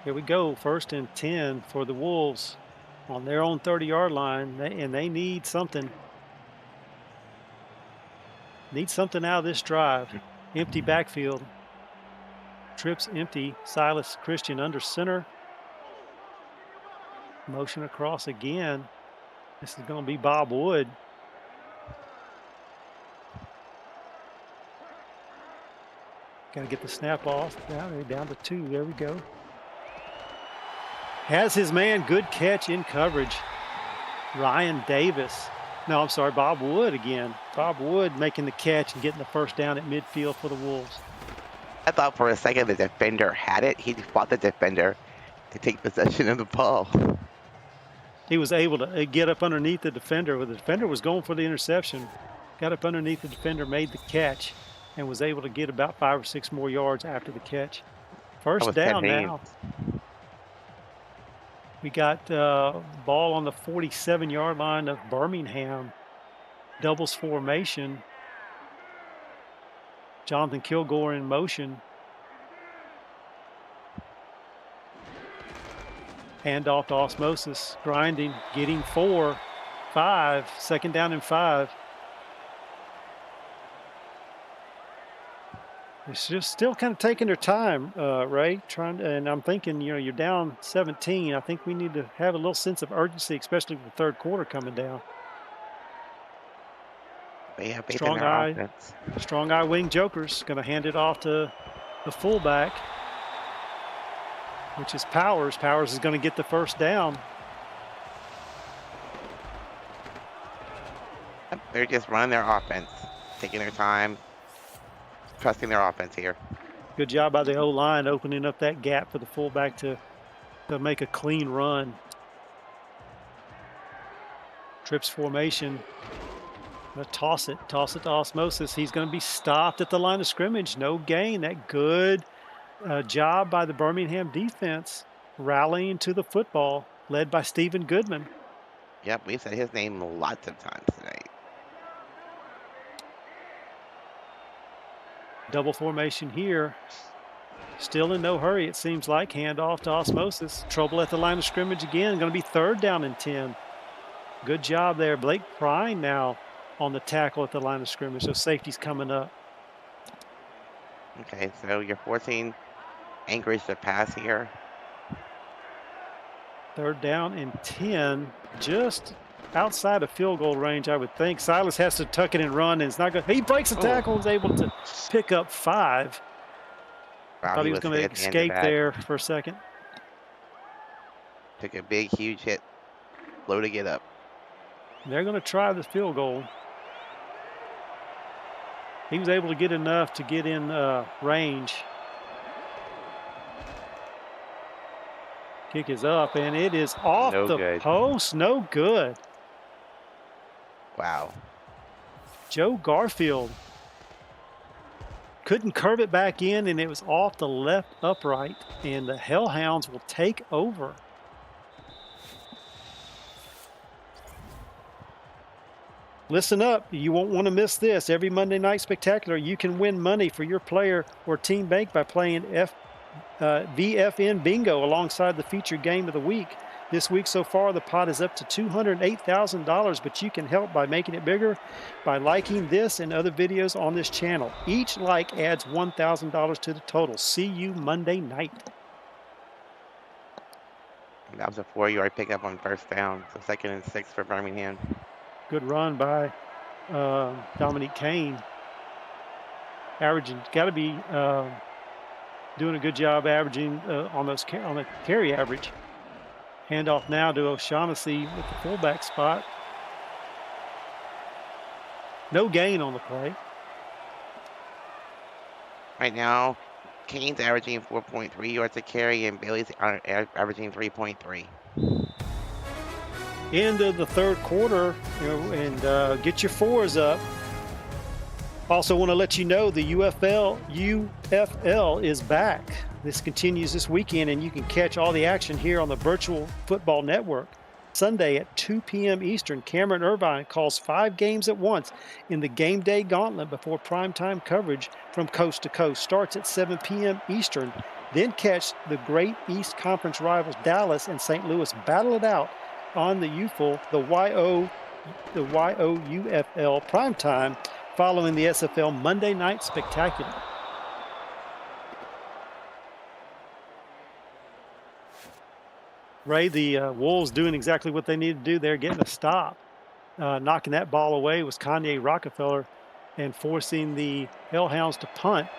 Here we go, 1st and 10 for the Wolves on their own 30-yard line, and they need something. Need something out of this drive. Empty backfield. Trips empty. Silas Christian under center. Motion across again. This is going to be Bob Wood. Got to get the snap off. Down to 2. There we go. Has his man. Good catch in coverage. Ryan Davis. No, I'm sorry, Bob Wood again. Bob Wood making the catch and getting the first down at midfield for the Wolves. I thought for a second the defender had it. He fought the defender to take possession of the ball. He was able to get up underneath the defender. The defender was going for the interception. Got up underneath the defender, made the catch, and was able to get about 5 or 6 more yards after the catch. First down now. We got ball on the 47-yard line of Birmingham. Doubles formation. Jonathan Kilgore in motion. Handoff to Osmosis. Grinding. Getting 4. 5. 2nd down and 5. It's just still kind of taking their time, Ray. And I'm thinking, you're down 17. I think we need to have a little sense of urgency, especially with the 3rd quarter coming down. Strong eye wing Jokers going to hand it off to the fullback, which is Powers. Powers is going to get the first down. They're just running their offense, taking their time. Trusting their offense here. Good job by the O-line opening up that gap for the fullback to make a clean run. Trips formation. Gonna toss it to Osmosis. He's going to be stopped at the line of scrimmage. No gain. That good job by the Birmingham defense rallying to the football, led by Stephen Goodman. Yep, we said his name lots of times tonight. Double formation here. Still in no hurry, it seems like. Handoff to Osmosis. Trouble at the line of scrimmage again. Going to be 3rd down and 10. Good job there. Blake Prine now on the tackle at the line of scrimmage. So safety's coming up. Okay, so you're forcing Anchorage to pass here. 3rd down and 10. Just outside of field goal range, I would think. Silas has to tuck it and run, and it's not good. He breaks the tackle and is able to pick up 5. Wow, Thought he was going to escape there for a second. Took a big, huge hit. Low to get up. They're going to try the field goal. He was able to get enough to get in range. Kick is up, and it is off the post. No good. Wow. Joe Garfield couldn't curve it back in, and it was off the left upright, and the Hellhounds will take over. Listen up, you won't want to miss this. Every Monday Night Spectacular, you can win money for your player or team bank by playing VFN Bingo alongside the featured game of the week. This week so far, the pot is up to $208,000, but you can help by making it bigger by liking this and other videos on this channel. Each like adds $1,000 to the total. See you Monday night. That was a 4-yard pickup on 1st down, so 2nd and 6 for Birmingham. Good run by Dominique Kane. Averaging, got to be doing a good job averaging on the carry average. Handoff now to O'Shaughnessy with the fullback spot. No gain on the play. Right now, Kane's averaging 4.3 yards a carry, and Bailey's averaging 3.3. End of the third quarter, and get your fours up. Also want to let you know the UFL is back. This continues this weekend, and you can catch all the action here on the Virtual Football Network. Sunday at 2 p.m. Eastern, Cameron Irvine calls 5 games at once in the game day gauntlet before primetime coverage from coast to coast. Starts at 7 p.m. Eastern. Then catch the Great East Conference rivals Dallas and St. Louis battle it out on the UFL, the YOUFL primetime, following the SFL Monday Night Spectacular. Ray, the Wolves doing exactly what they need to do. They're getting a stop. Knocking that ball away was Kanye Rockefeller and forcing the Hellhounds to punt.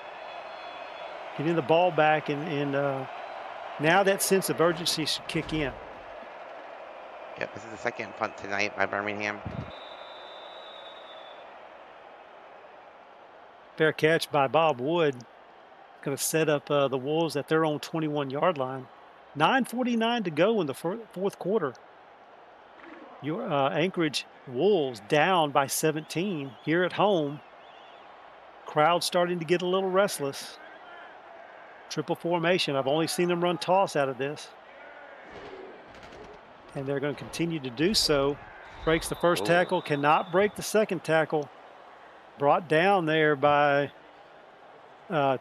Getting the ball back, and now that sense of urgency should kick in. Yep, this is the second punt tonight by Birmingham. Fair catch by Bob Wood. Going to set up the Wolves at their own 21-yard line. 9:49 to go in the fourth quarter. Your Anchorage Wolves down by 17 here at home. Crowd starting to get a little restless. Triple formation. I've only seen them run toss out of this. And they're going to continue to do so. Breaks the first tackle, cannot break the second tackle. Brought down there by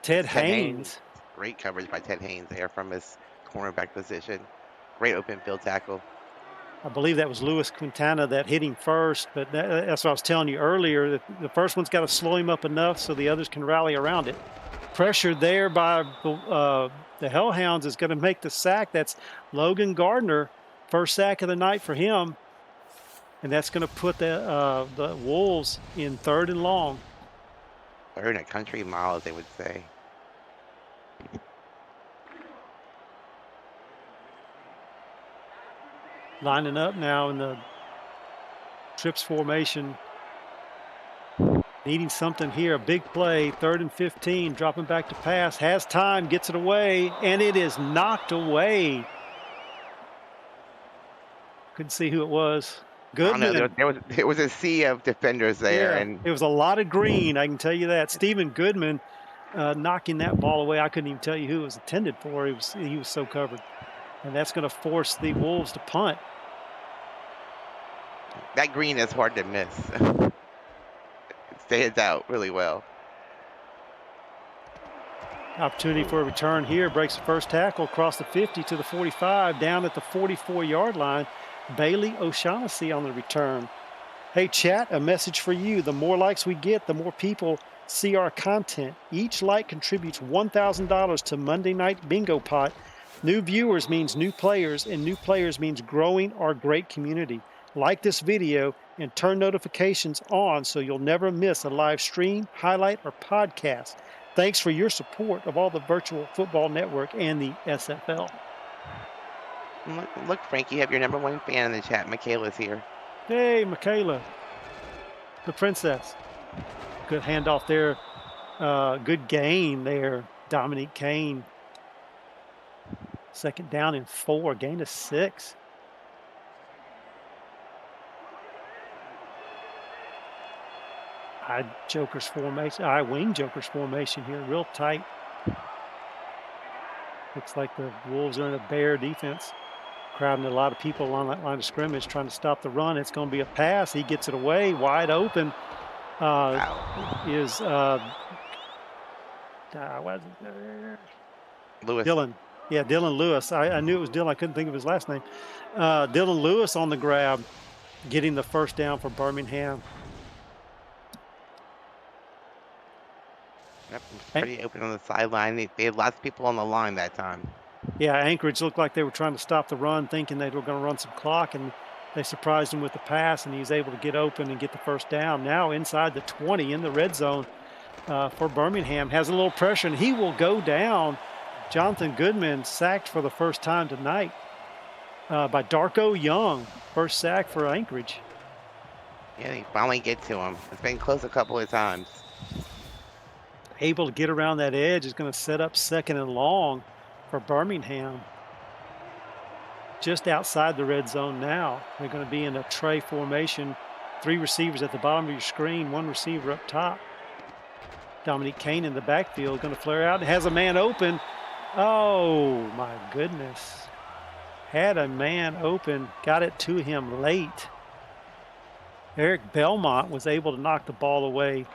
Ted Haynes. Great coverage by Ted Haynes there from his cornerback position. Great open field tackle. I believe that was Luis Quintana that hit him first, but that's what I was telling you earlier. The first one's got to slow him up enough so the others can rally around it. Pressure there by the Hellhounds is going to make the sack. That's Logan Gardner, first sack of the night for him. And that's going to put the Wolves in 3rd and long. Third and a country mile, as they would say. Lining up now in the trips formation. Needing something here. A big play. 3rd and 15. Dropping back to pass. Has time. Gets it away. And it is knocked away. Couldn't see who it was. Goodman. There was a sea of defenders there. Yeah, and it was a lot of green, I can tell you that. Stephen Goodman knocking that ball away. I couldn't even tell you who it was intended for. He was so covered. And that's going to force the Wolves to punt. That green is hard to miss. It stands out really well. Opportunity for a return here. Breaks the first tackle across the 50 to the 45. Down at the 44-yard line. Bailey O'Shaughnessy on the return. Hey, chat, a message for you. The more likes we get, the more people see our content. Each like contributes $1,000 to Monday Night Bingo Pot. New viewers means new players, and new players means growing our great community. Like this video and turn notifications on so you'll never miss a live stream, highlight, or podcast. Thanks for your support of all the Virtual Football Network and the SFL. Look, Frank, you have your #1 fan in the chat. Michaela's here. Hey, Michaela, the princess. Good handoff there. Good gain there, Dominique Kane. 2nd down and 4, gain of 6. Wing Joker's formation here, real tight. Looks like the Wolves are in a bear defense. Crowding a lot of people along that line of scrimmage trying to stop the run. It's going to be a pass. He gets it away, wide open. Is Lewis. Dylan. Yeah, Dylan Lewis. I knew it was Dylan. I couldn't think of his last name. Dylan Lewis on the grab, getting the first down for Birmingham. Yep, pretty open on the sideline. They had lots of people on the line that time. Yeah, Anchorage looked like they were trying to stop the run, thinking they were going to run some clock, and they surprised him with the pass, and he was able to get open and get the first down. Now inside the 20 in the red zone for Birmingham. Has a little pressure, and he will go down. Jonathan Goodman sacked for the first time tonight. by Darko Young. First sack for Anchorage. Yeah, they finally get to him. It's been close a couple of times. Able to get around that edge, is going to set up second and long for Birmingham. Just outside the red zone now. They're going to be in a tray formation. 3 receivers at the bottom of your screen, 1 receiver up top. Dominique Kane in the backfield, going to flare out and has a man open. Oh, my goodness. Had a man open, got it to him late. Eric Belmont was able to knock the ball away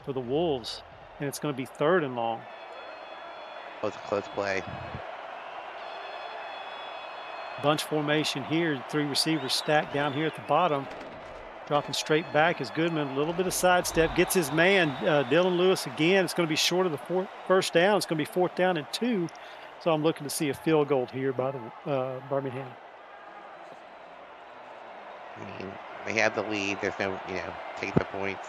for the Wolves, and it's going to be 3rd and long. That was a close play. Bunch formation here, 3 receivers stacked down here at the bottom. Dropping straight back is Goodman. A little bit of sidestep. Gets his man, Dylan Lewis, again. It's going to be short of the first down. It's going to be 4th down and 2. So I'm looking to see a field goal here by the Birmingham. I mean, they have the lead. There's no, take the points.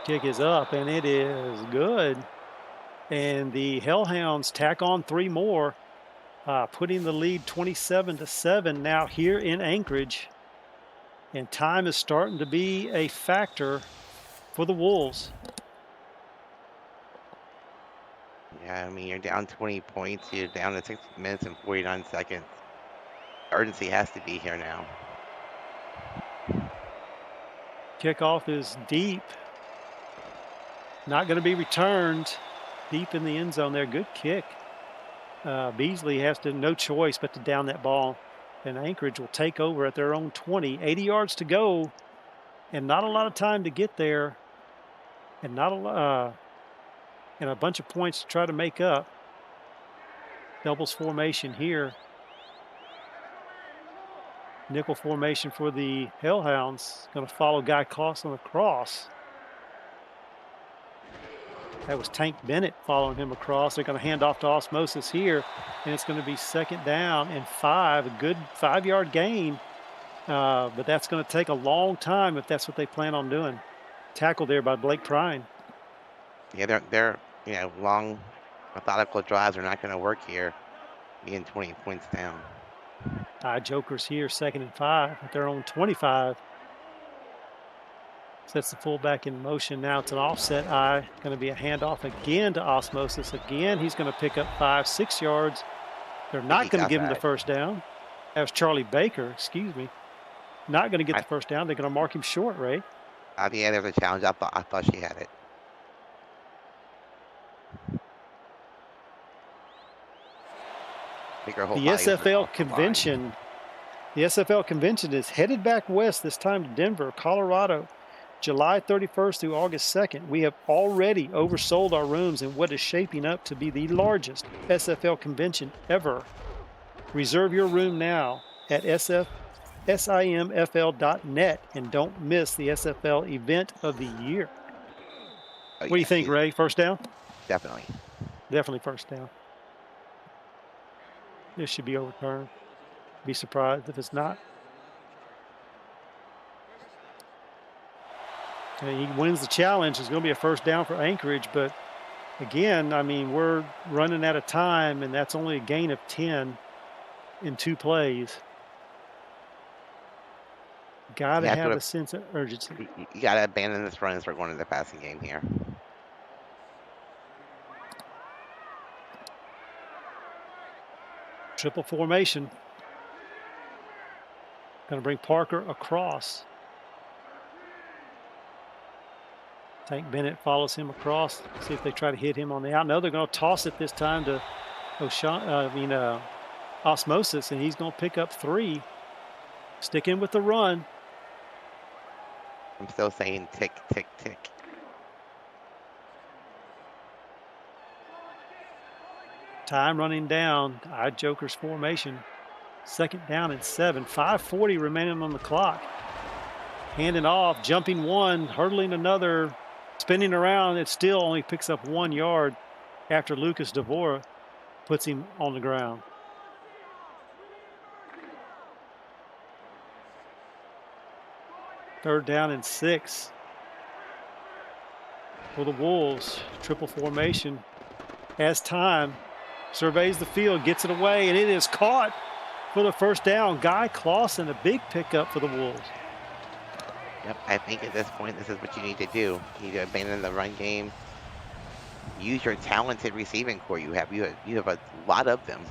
Kick is up, and it is good. And the Hellhounds tack on 3 more, putting the lead 27-7 now here in Anchorage. And time is starting to be a factor for the Wolves. Yeah, I mean, you're down 20 points. You're down to 6 minutes and 49 seconds. Urgency has to be here now. Kickoff is deep. Not going to be returned. Deep in the end zone there. Good kick. Beasley has no choice but to down that ball. And Anchorage will take over at their own 20. 80 yards to go. And not a lot of time to get there. And and a bunch of points to try to make up. Doubles formation here. Nickel formation for the Hellhounds. Going to follow Guy Clausen across. That was Tank Bennett following him across. They're going to hand off to Osmosis here, and it's going to be 2nd down and 5. A good 5-yard gain, but that's going to take a long time if that's what they plan on doing. Tackle there by Blake Prine. Yeah, they're long, methodical drives are not going to work here, being 20 points down. Jokers here, 2nd and 5 at their own 25. Sets the fullback in motion. Now it's an offset eye. Going to be a handoff again to Osmosis. Again, he's going to pick up 5-6 yards. They're not going to give him the first down. That was Charlie Baker, excuse me. Not going to get the first down. They're going to mark him short, Ray. Yeah, there's a challenge. I thought she had it. The SFL convention. The SFL convention is headed back west, this time to Denver, Colorado, July 31st through August 2nd. We have already oversold our rooms in what is shaping up to be the largest SFL convention ever. Reserve your room now at simfl.net and don't miss the SFL event of the year. What do you think, Ray? First down? Definitely. Definitely first down. This should be overturned. Be surprised if it's not. And he wins the challenge. It's going to be a first down for Anchorage, but again, I mean, we're running out of time, and that's only a gain of 10 in 2 plays. Got to have a sense of urgency. You got to abandon this run and start going to the passing game here. Triple formation. Going to bring Parker across. Tank Bennett follows him across. See if they try to hit him on the out. No, they're going to toss it this time to Osmosis, and he's going to pick up 3. Sticking with the run. I'm still saying tick, tick, tick. Time running down. Joker's formation. 2nd down and 7. 5:40 remaining on the clock. Handing off, jumping one, hurdling another, spinning around. It still only picks up 1 yard after Lucas Devora puts him on the ground. Third down and 6. for the Wolves. Triple formation. Has time. Surveys the field, gets it away, and it is caught for the first down. Guy Clausen, a big pickup for the Wolves. Yep, I think at this point, this is what you need to do. You need to abandon the run game. Use your talented receiving core you have. You have a lot of them.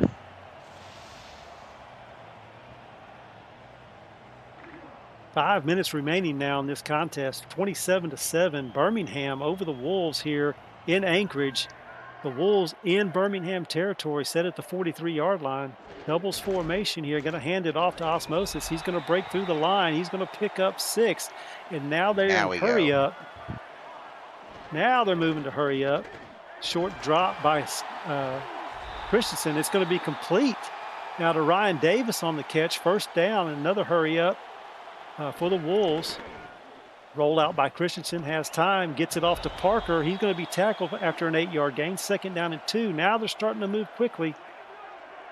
5 minutes remaining now in this contest. 27-7. Birmingham over the Wolves here in Anchorage. The Wolves in Birmingham territory, set at the 43-yard line. Doubles formation here. Going to hand it off to Osmosis. He's going to break through the line. He's going to pick up 6. And now they're in hurry up. Now they're moving to hurry up. Short drop by Christensen. It's going to be complete. Now to Ryan Davis on the catch. First down. Another hurry up for the Wolves. Rolled out by Christensen, has time, gets it off to Parker. He's going to be tackled after an 8-yard gain. Second down and 2. Now they're starting to move quickly.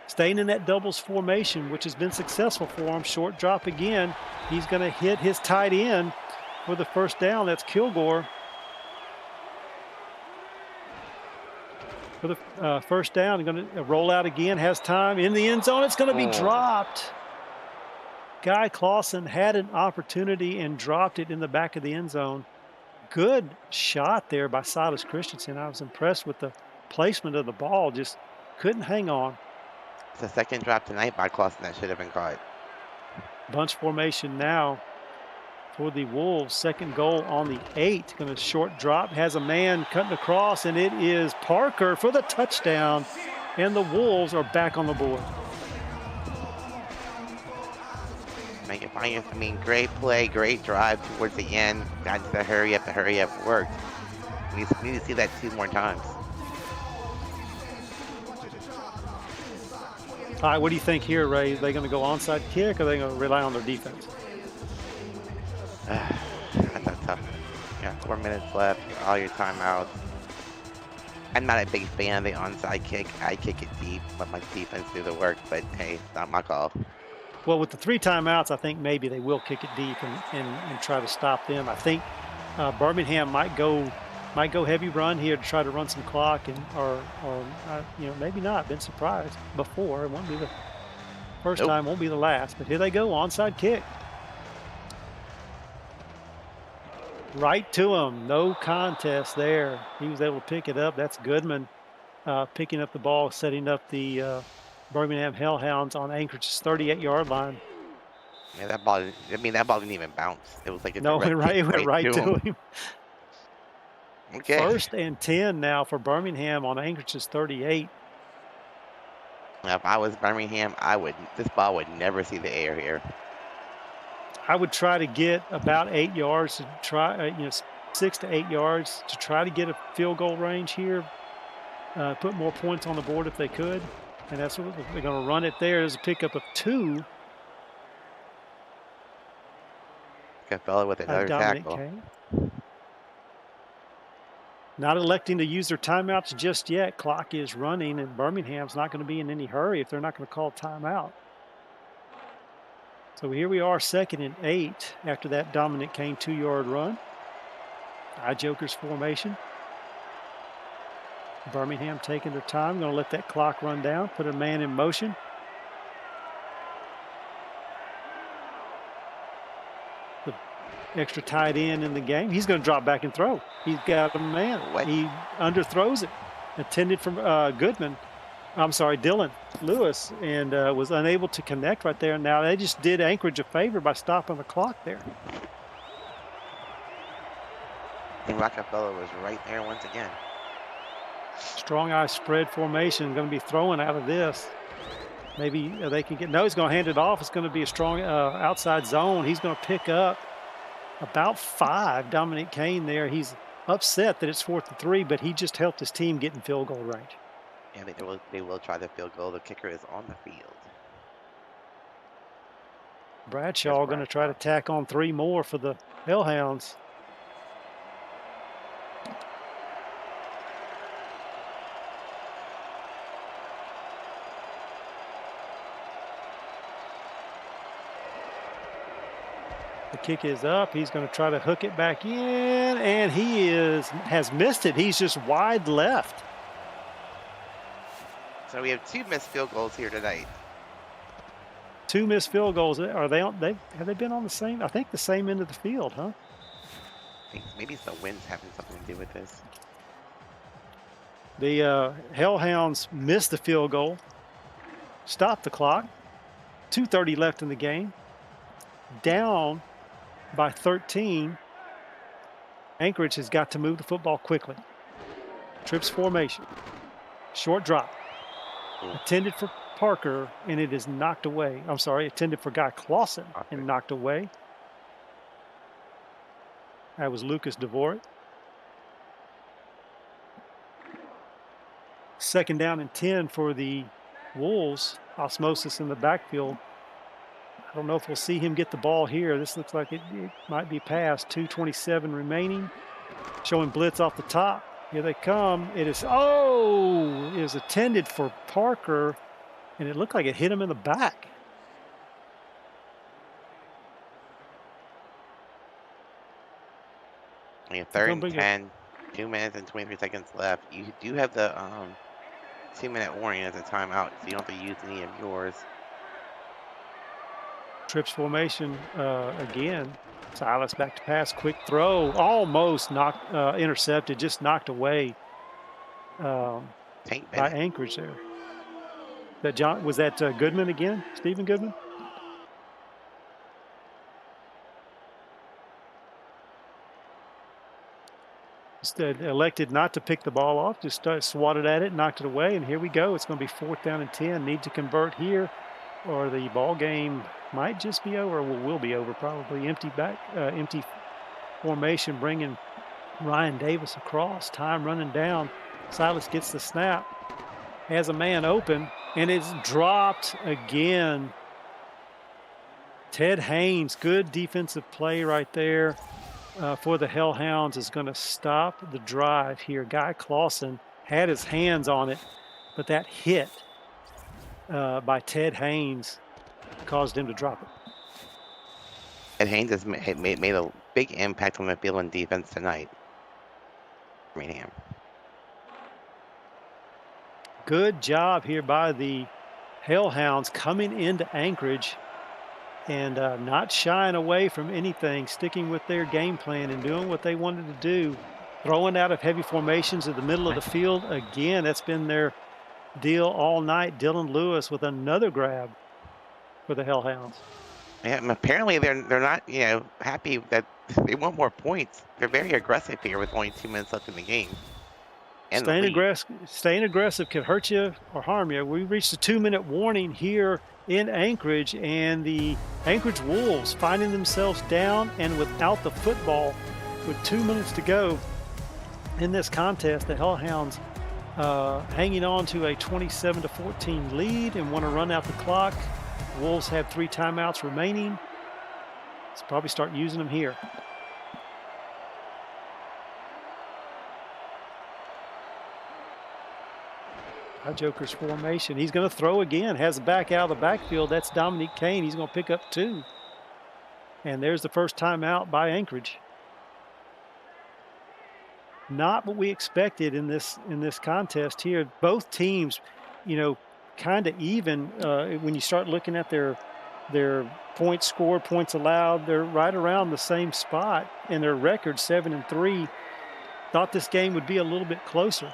Staying in that doubles formation, which has been successful for him. Short drop again. He's going to hit his tight end for the first down. That's Kilgore. For the first down, going to roll out again, has time. In the end zone, it's going to be dropped. Guy Clausen had an opportunity and dropped it in the back of the end zone. Good shot there by Silas Christensen. I was impressed with the placement of the ball. Just couldn't hang on. It's the second drop tonight by Clausen that should have been caught. Bunch formation now for the Wolves. Second goal on the 8. Going to short drop. Has a man cutting across, and it is Parker for the touchdown. And the Wolves are back on the board. I mean, great play, great drive towards the end. Got into the hurry up worked. We need to see that 2 more times. All right, what do you think here, Ray? Are they going to go onside kick, or are they going to rely on their defense? That's tough. Yeah, 4 minutes left, all your timeouts. I'm not a big fan of the onside kick. I kick it deep, let my defense do the work, but hey, it's not my call. Well, with the 3 timeouts, I think maybe they will kick it deep and try to stop them. I think Birmingham might go heavy run here to try to run some clock, or maybe not. Been surprised before. It won't be the first time, won't be the last. But here they go, onside kick. Right to him, no contest there. He was able to pick it up. That's Goodman picking up the ball, setting up the Birmingham Hellhounds on Anchorage's 38-yard line. Yeah, that ball didn't even bounce. It was like it went right to him. Okay. 1st and 10 now for Birmingham on Anchorage's 38. Now, if I was Birmingham, this ball would never see the air here. I would try to get about 8 yards to try, 6 to 8 yards to try to get a field goal range here. Put more points on the board if they could. And that's what they're going to run it there. There's a pickup of 2. Got fella with another tackle. Not electing to use their timeouts just yet. Clock is running, and Birmingham's not going to be in any hurry if they're not going to call timeout. So here we are, 2nd and 8 after that Dominic Kane 2-yard run. Eye Jokers formation. Birmingham taking their time. Going to let that clock run down. Put a man in motion. The extra tight end in the game. He's going to drop back and throw. He's got a man. He underthrows it. Intended from Dylan Lewis, and was unable to connect right there. Now they just did Anchorage a favor by stopping the clock there. And Rockefeller was right there once again. Strong eye spread formation. Going to be throwing out of this. Maybe they can get. No, he's going to hand it off. It's going to be a strong outside zone. He's going to pick up about 5. Dominic Kane there. He's upset that it's 4th and 3, but he just helped his team get in field goal range. Yeah, they will try the field goal. The kicker is on the field. Bradshaw going to try to tack on 3 more for the Hellhounds. The kick is up. He's going to try to hook it back in, and he has missed it. He's just wide left. So we have 2 missed field goals here tonight. 2 missed field goals. Are they on? Have they been on the same? I think the same end of the field, huh? I think maybe it's the wind's having something to do with this. The Hellhounds missed the field goal. Stopped the clock. 2:30 left in the game. Down by 13. Anchorage has got to move the football quickly. Trips formation. Short drop. Intended for Parker, and it is knocked away. I'm sorry, intended for Guy Clausen and knocked away. That was Lucas Dvorak. 2nd down and 10 for the Wolves. Osmosis in the backfield. I don't know if we'll see him get the ball here. This looks like it might be past. 2:27 remaining. Showing blitz off the top. Here they come. It is intended for Parker, and it looked like it hit him in the back. We have 3rd and 10, 2 minutes and 23 seconds left. You do have the 2-minute warning as a timeout, so you don't have to use any of yours. Trips formation again. Silas back to pass, quick throw, almost intercepted, just knocked away by Anchorage there. Was that Goodman again? Stephen Goodman? Instead, elected not to pick the ball off, just swatted at it, knocked it away, and here we go. It's going to be 4th down and 10. Need to convert here, or the ball game might just be over, or will be over probably. Empty formation, bringing Ryan Davis across. Time running down. Silas gets the snap, has a man open, and it's dropped again. Ted Haynes, good defensive play right there. For the Hellhounds is going to stop the drive here. Guy Clausen had his hands on it, but that hit by Ted Haynes caused him to drop it. Ted Haynes has made a big impact on the field and defense tonight. Birmingham. Good job here by the Hellhounds coming into Anchorage and not shying away from anything, sticking with their game plan and doing what they wanted to do. Throwing out of heavy formations in the middle of the field. Again, that's been their deal all night. Dylan Lewis with another grab for the Hellhounds. Yeah, and apparently they're not, happy that they want more points. They're very aggressive here with only 2 minutes left in the game. Staying aggressive can hurt you or harm you. We reached the 2-minute warning here in Anchorage, and the Anchorage Wolves finding themselves down and without the football with 2 minutes to go in this contest. The Hellhounds hanging on to a 27-14 lead and want to run out the clock. Wolves have 3 timeouts remaining. Let's probably start using them here. Joker's formation. He's going to throw again. Has the back out of the backfield. That's Dominique Kane. He's going to pick up 2. And there's the first timeout by Anchorage. Not what we expected in this contest here. Both teams, kind of even when you start looking at their points scored, points allowed. They're right around the same spot, and their record 7-3. Thought this game would be a little bit closer.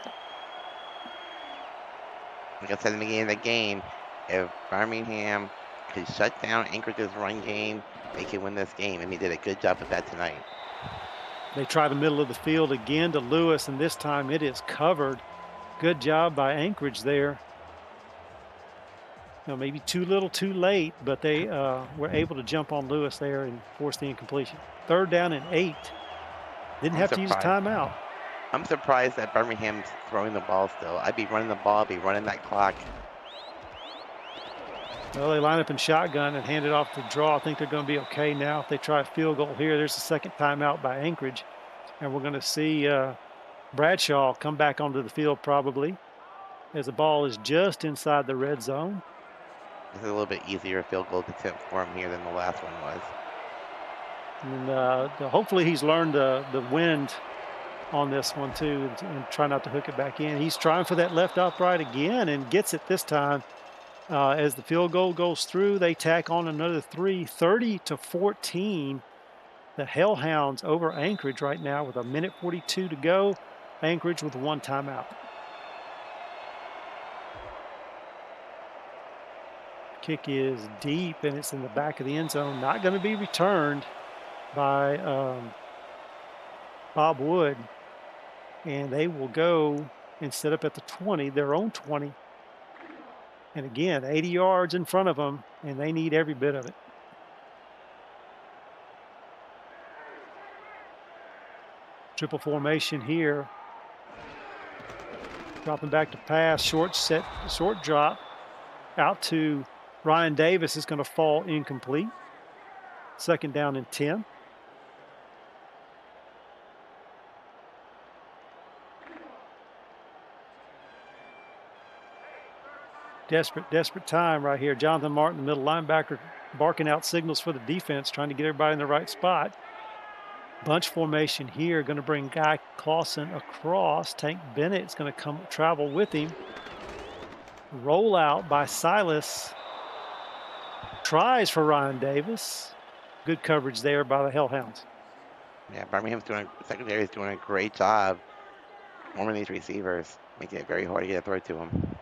Like I said in the beginning of the game, if Birmingham could shut down Anchorage's run game, they could win this game, and they did a good job of that tonight. They try the middle of the field again to Lewis, and this time it is covered. Good job by Anchorage there. Maybe too little, too late, but they were able to jump on Lewis there and force the incompletion. 3rd down and 8. Didn't have to use a timeout. I'm surprised that Birmingham's throwing the ball still. I'd be running the ball, I'd be running that clock. Well, they line up in shotgun and hand it off to draw. I think they're going to be okay now. If they try a field goal here, there's a 2nd timeout by Anchorage. And we're going to see Bradshaw come back onto the field probably as the ball is just inside the red zone. This is a little bit easier field goal attempt for him here than the last one was. And hopefully he's learned the wind on this one too, and try not to hook it back in. He's trying for that left upright again and gets it this time. As the field goal goes through, they tack on another 3, 30-14. The Hellhounds over Anchorage right now with 1:42 to go. Anchorage with 1 timeout. Kick is deep, and it's in the back of the end zone. Not going to be returned by Bob Wood. And they will go and set up at the 20, their own 20. And again, 80 yards in front of them, and they need every bit of it. Triple formation here. Dropping back to pass, short drop out to Ryan Davis is going to fall incomplete. 2nd down and 10. Desperate time right here. Jonathan Martin, the middle linebacker, barking out signals for the defense, trying to get everybody in the right spot. Bunch formation here, going to bring Guy Clausen across. Tank Bennett's going to travel with him. Rollout by Silas. Tries for Ryan Davis. Good coverage there by the Hellhounds. Yeah, secondary is doing a great job warming these receivers, making it very hard to get a throw to them.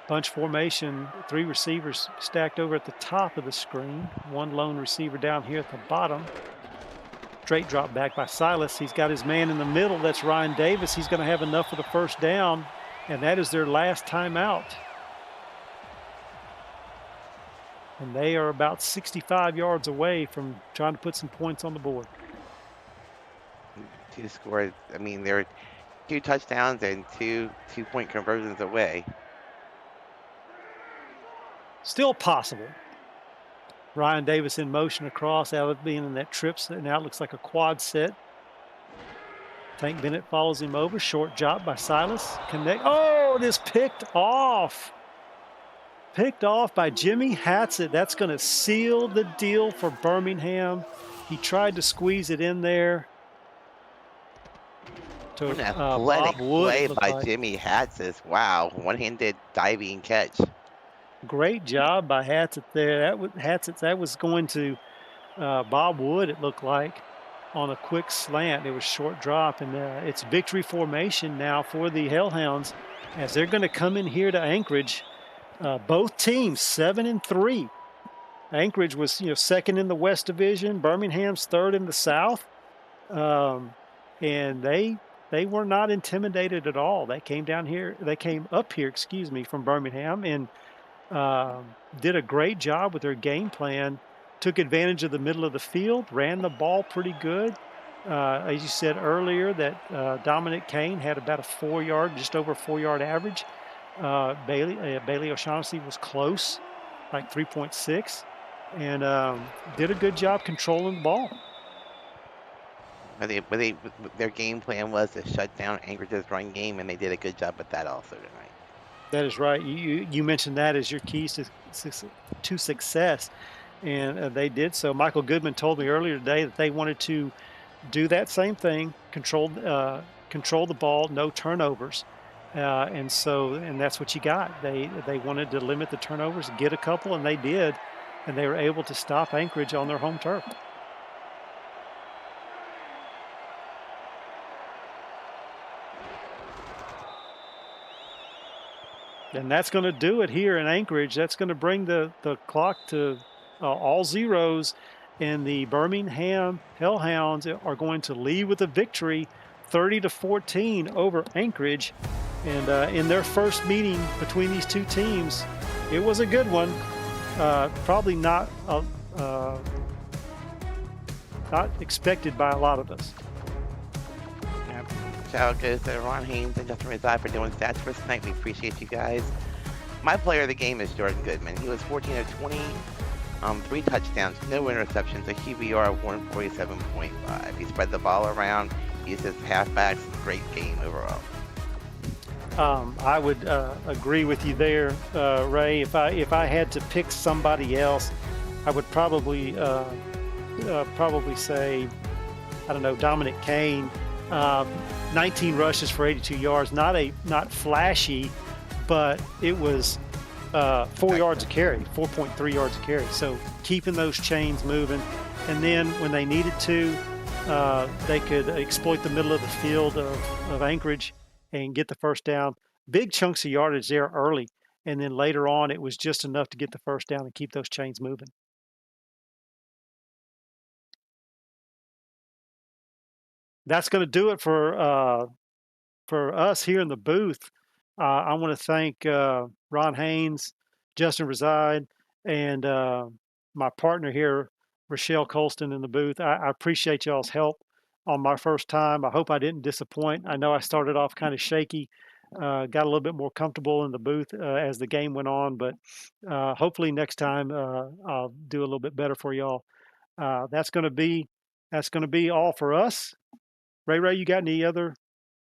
Bunch formation, 3 receivers stacked over at the top of the screen. 1 lone receiver down here at the bottom. Straight drop back by Silas. He's got his man in the middle. That's Ryan Davis. He's going to have enough for the 1st down, and that is their last timeout. And they are about 65 yards away from trying to put some points on the board. 2 scores. I mean, they're 2 touchdowns and 2 2-point conversions away. Still possible. Ryan Davis in motion across, out of being in that trip set. Now it looks like a quad set. Tank Bennett follows him over. Short drop by Silas. Oh, it is picked off. Picked off by Jimmy Hatzett. That's going to seal the deal for Birmingham. He tried to squeeze it in there. To an athletic play by Jimmy Hatzett. Wow, one-handed diving catch. Great job by Hatzett there. That was going to Bob Wood, it looked like, on a quick slant. It was short drop, and it's victory formation now for the Hellhounds as they're going to come in here to Anchorage. Both teams 7-3. Anchorage was 2nd in the West Division. Birmingham's 3rd in the South, and they were not intimidated at all. They came up here, from Birmingham, and did a great job with their game plan. Took advantage of the middle of the field, ran the ball pretty good. As you said earlier, that Dominic Kane had about just over a 4-yard average. Bailey O'Shaughnessy was close, like 3.6, and did a good job controlling the ball. Their game plan was to shut down Anchorage's run game, and they did a good job at that also tonight. That is right. You mentioned that as your keys to success, and they did so. Michael Goodman told me earlier today that they wanted to do that same thing, control the ball, no turnovers, and that's what you got. They wanted to limit the turnovers, get a couple, and they did, and they were able to stop Anchorage on their home turf. And that's going to do it here in Anchorage. That's going to bring the clock to all zeros. And the Birmingham Hellhounds are going to lead with a victory, 30-14 over Anchorage. And in their first meeting between these two teams, it was a good one. Probably not expected by a lot of us. Shout out goes to Ron Haynes and Justin Rizai for doing stats for us tonight. We appreciate you guys. My player of the game is Jordan Goodman. He was 14 of 20, 3 touchdowns, no interceptions, a QBR of 147.5. He spread the ball around, used his halfbacks. Great game overall. I would agree with you there, Ray. If I had to pick somebody else, I would probably say, I don't know, Dominic Kane, uh, 19 rushes for 82 yards. Not flashy, but it was 4 yards a carry, 4.3 yards a carry. So keeping those chains moving, and then when they needed to, they could exploit the middle of the field of Anchorage and get the first down. Big chunks of yardage there early, and then later on, it was just enough to get the first down and keep those chains moving. That's going to do it for us here in the booth. I want to thank Ron Haynes, Justin Reside, and my partner here, Rochelle Colston, in the booth. I appreciate y'all's help on my first time. I hope I didn't disappoint. I know I started off kind of shaky, got a little bit more comfortable in the booth as the game went on, but hopefully next time I'll do a little bit better for y'all. That's going to be all for us. Ray, you got any other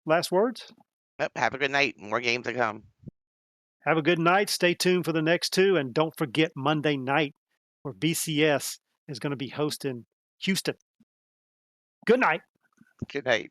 last words? Yep, have a good night. More games to come. Have a good night. Stay tuned for the next two. And don't forget Monday night, where BCS is going to be hosting Houston. Good night. Good night.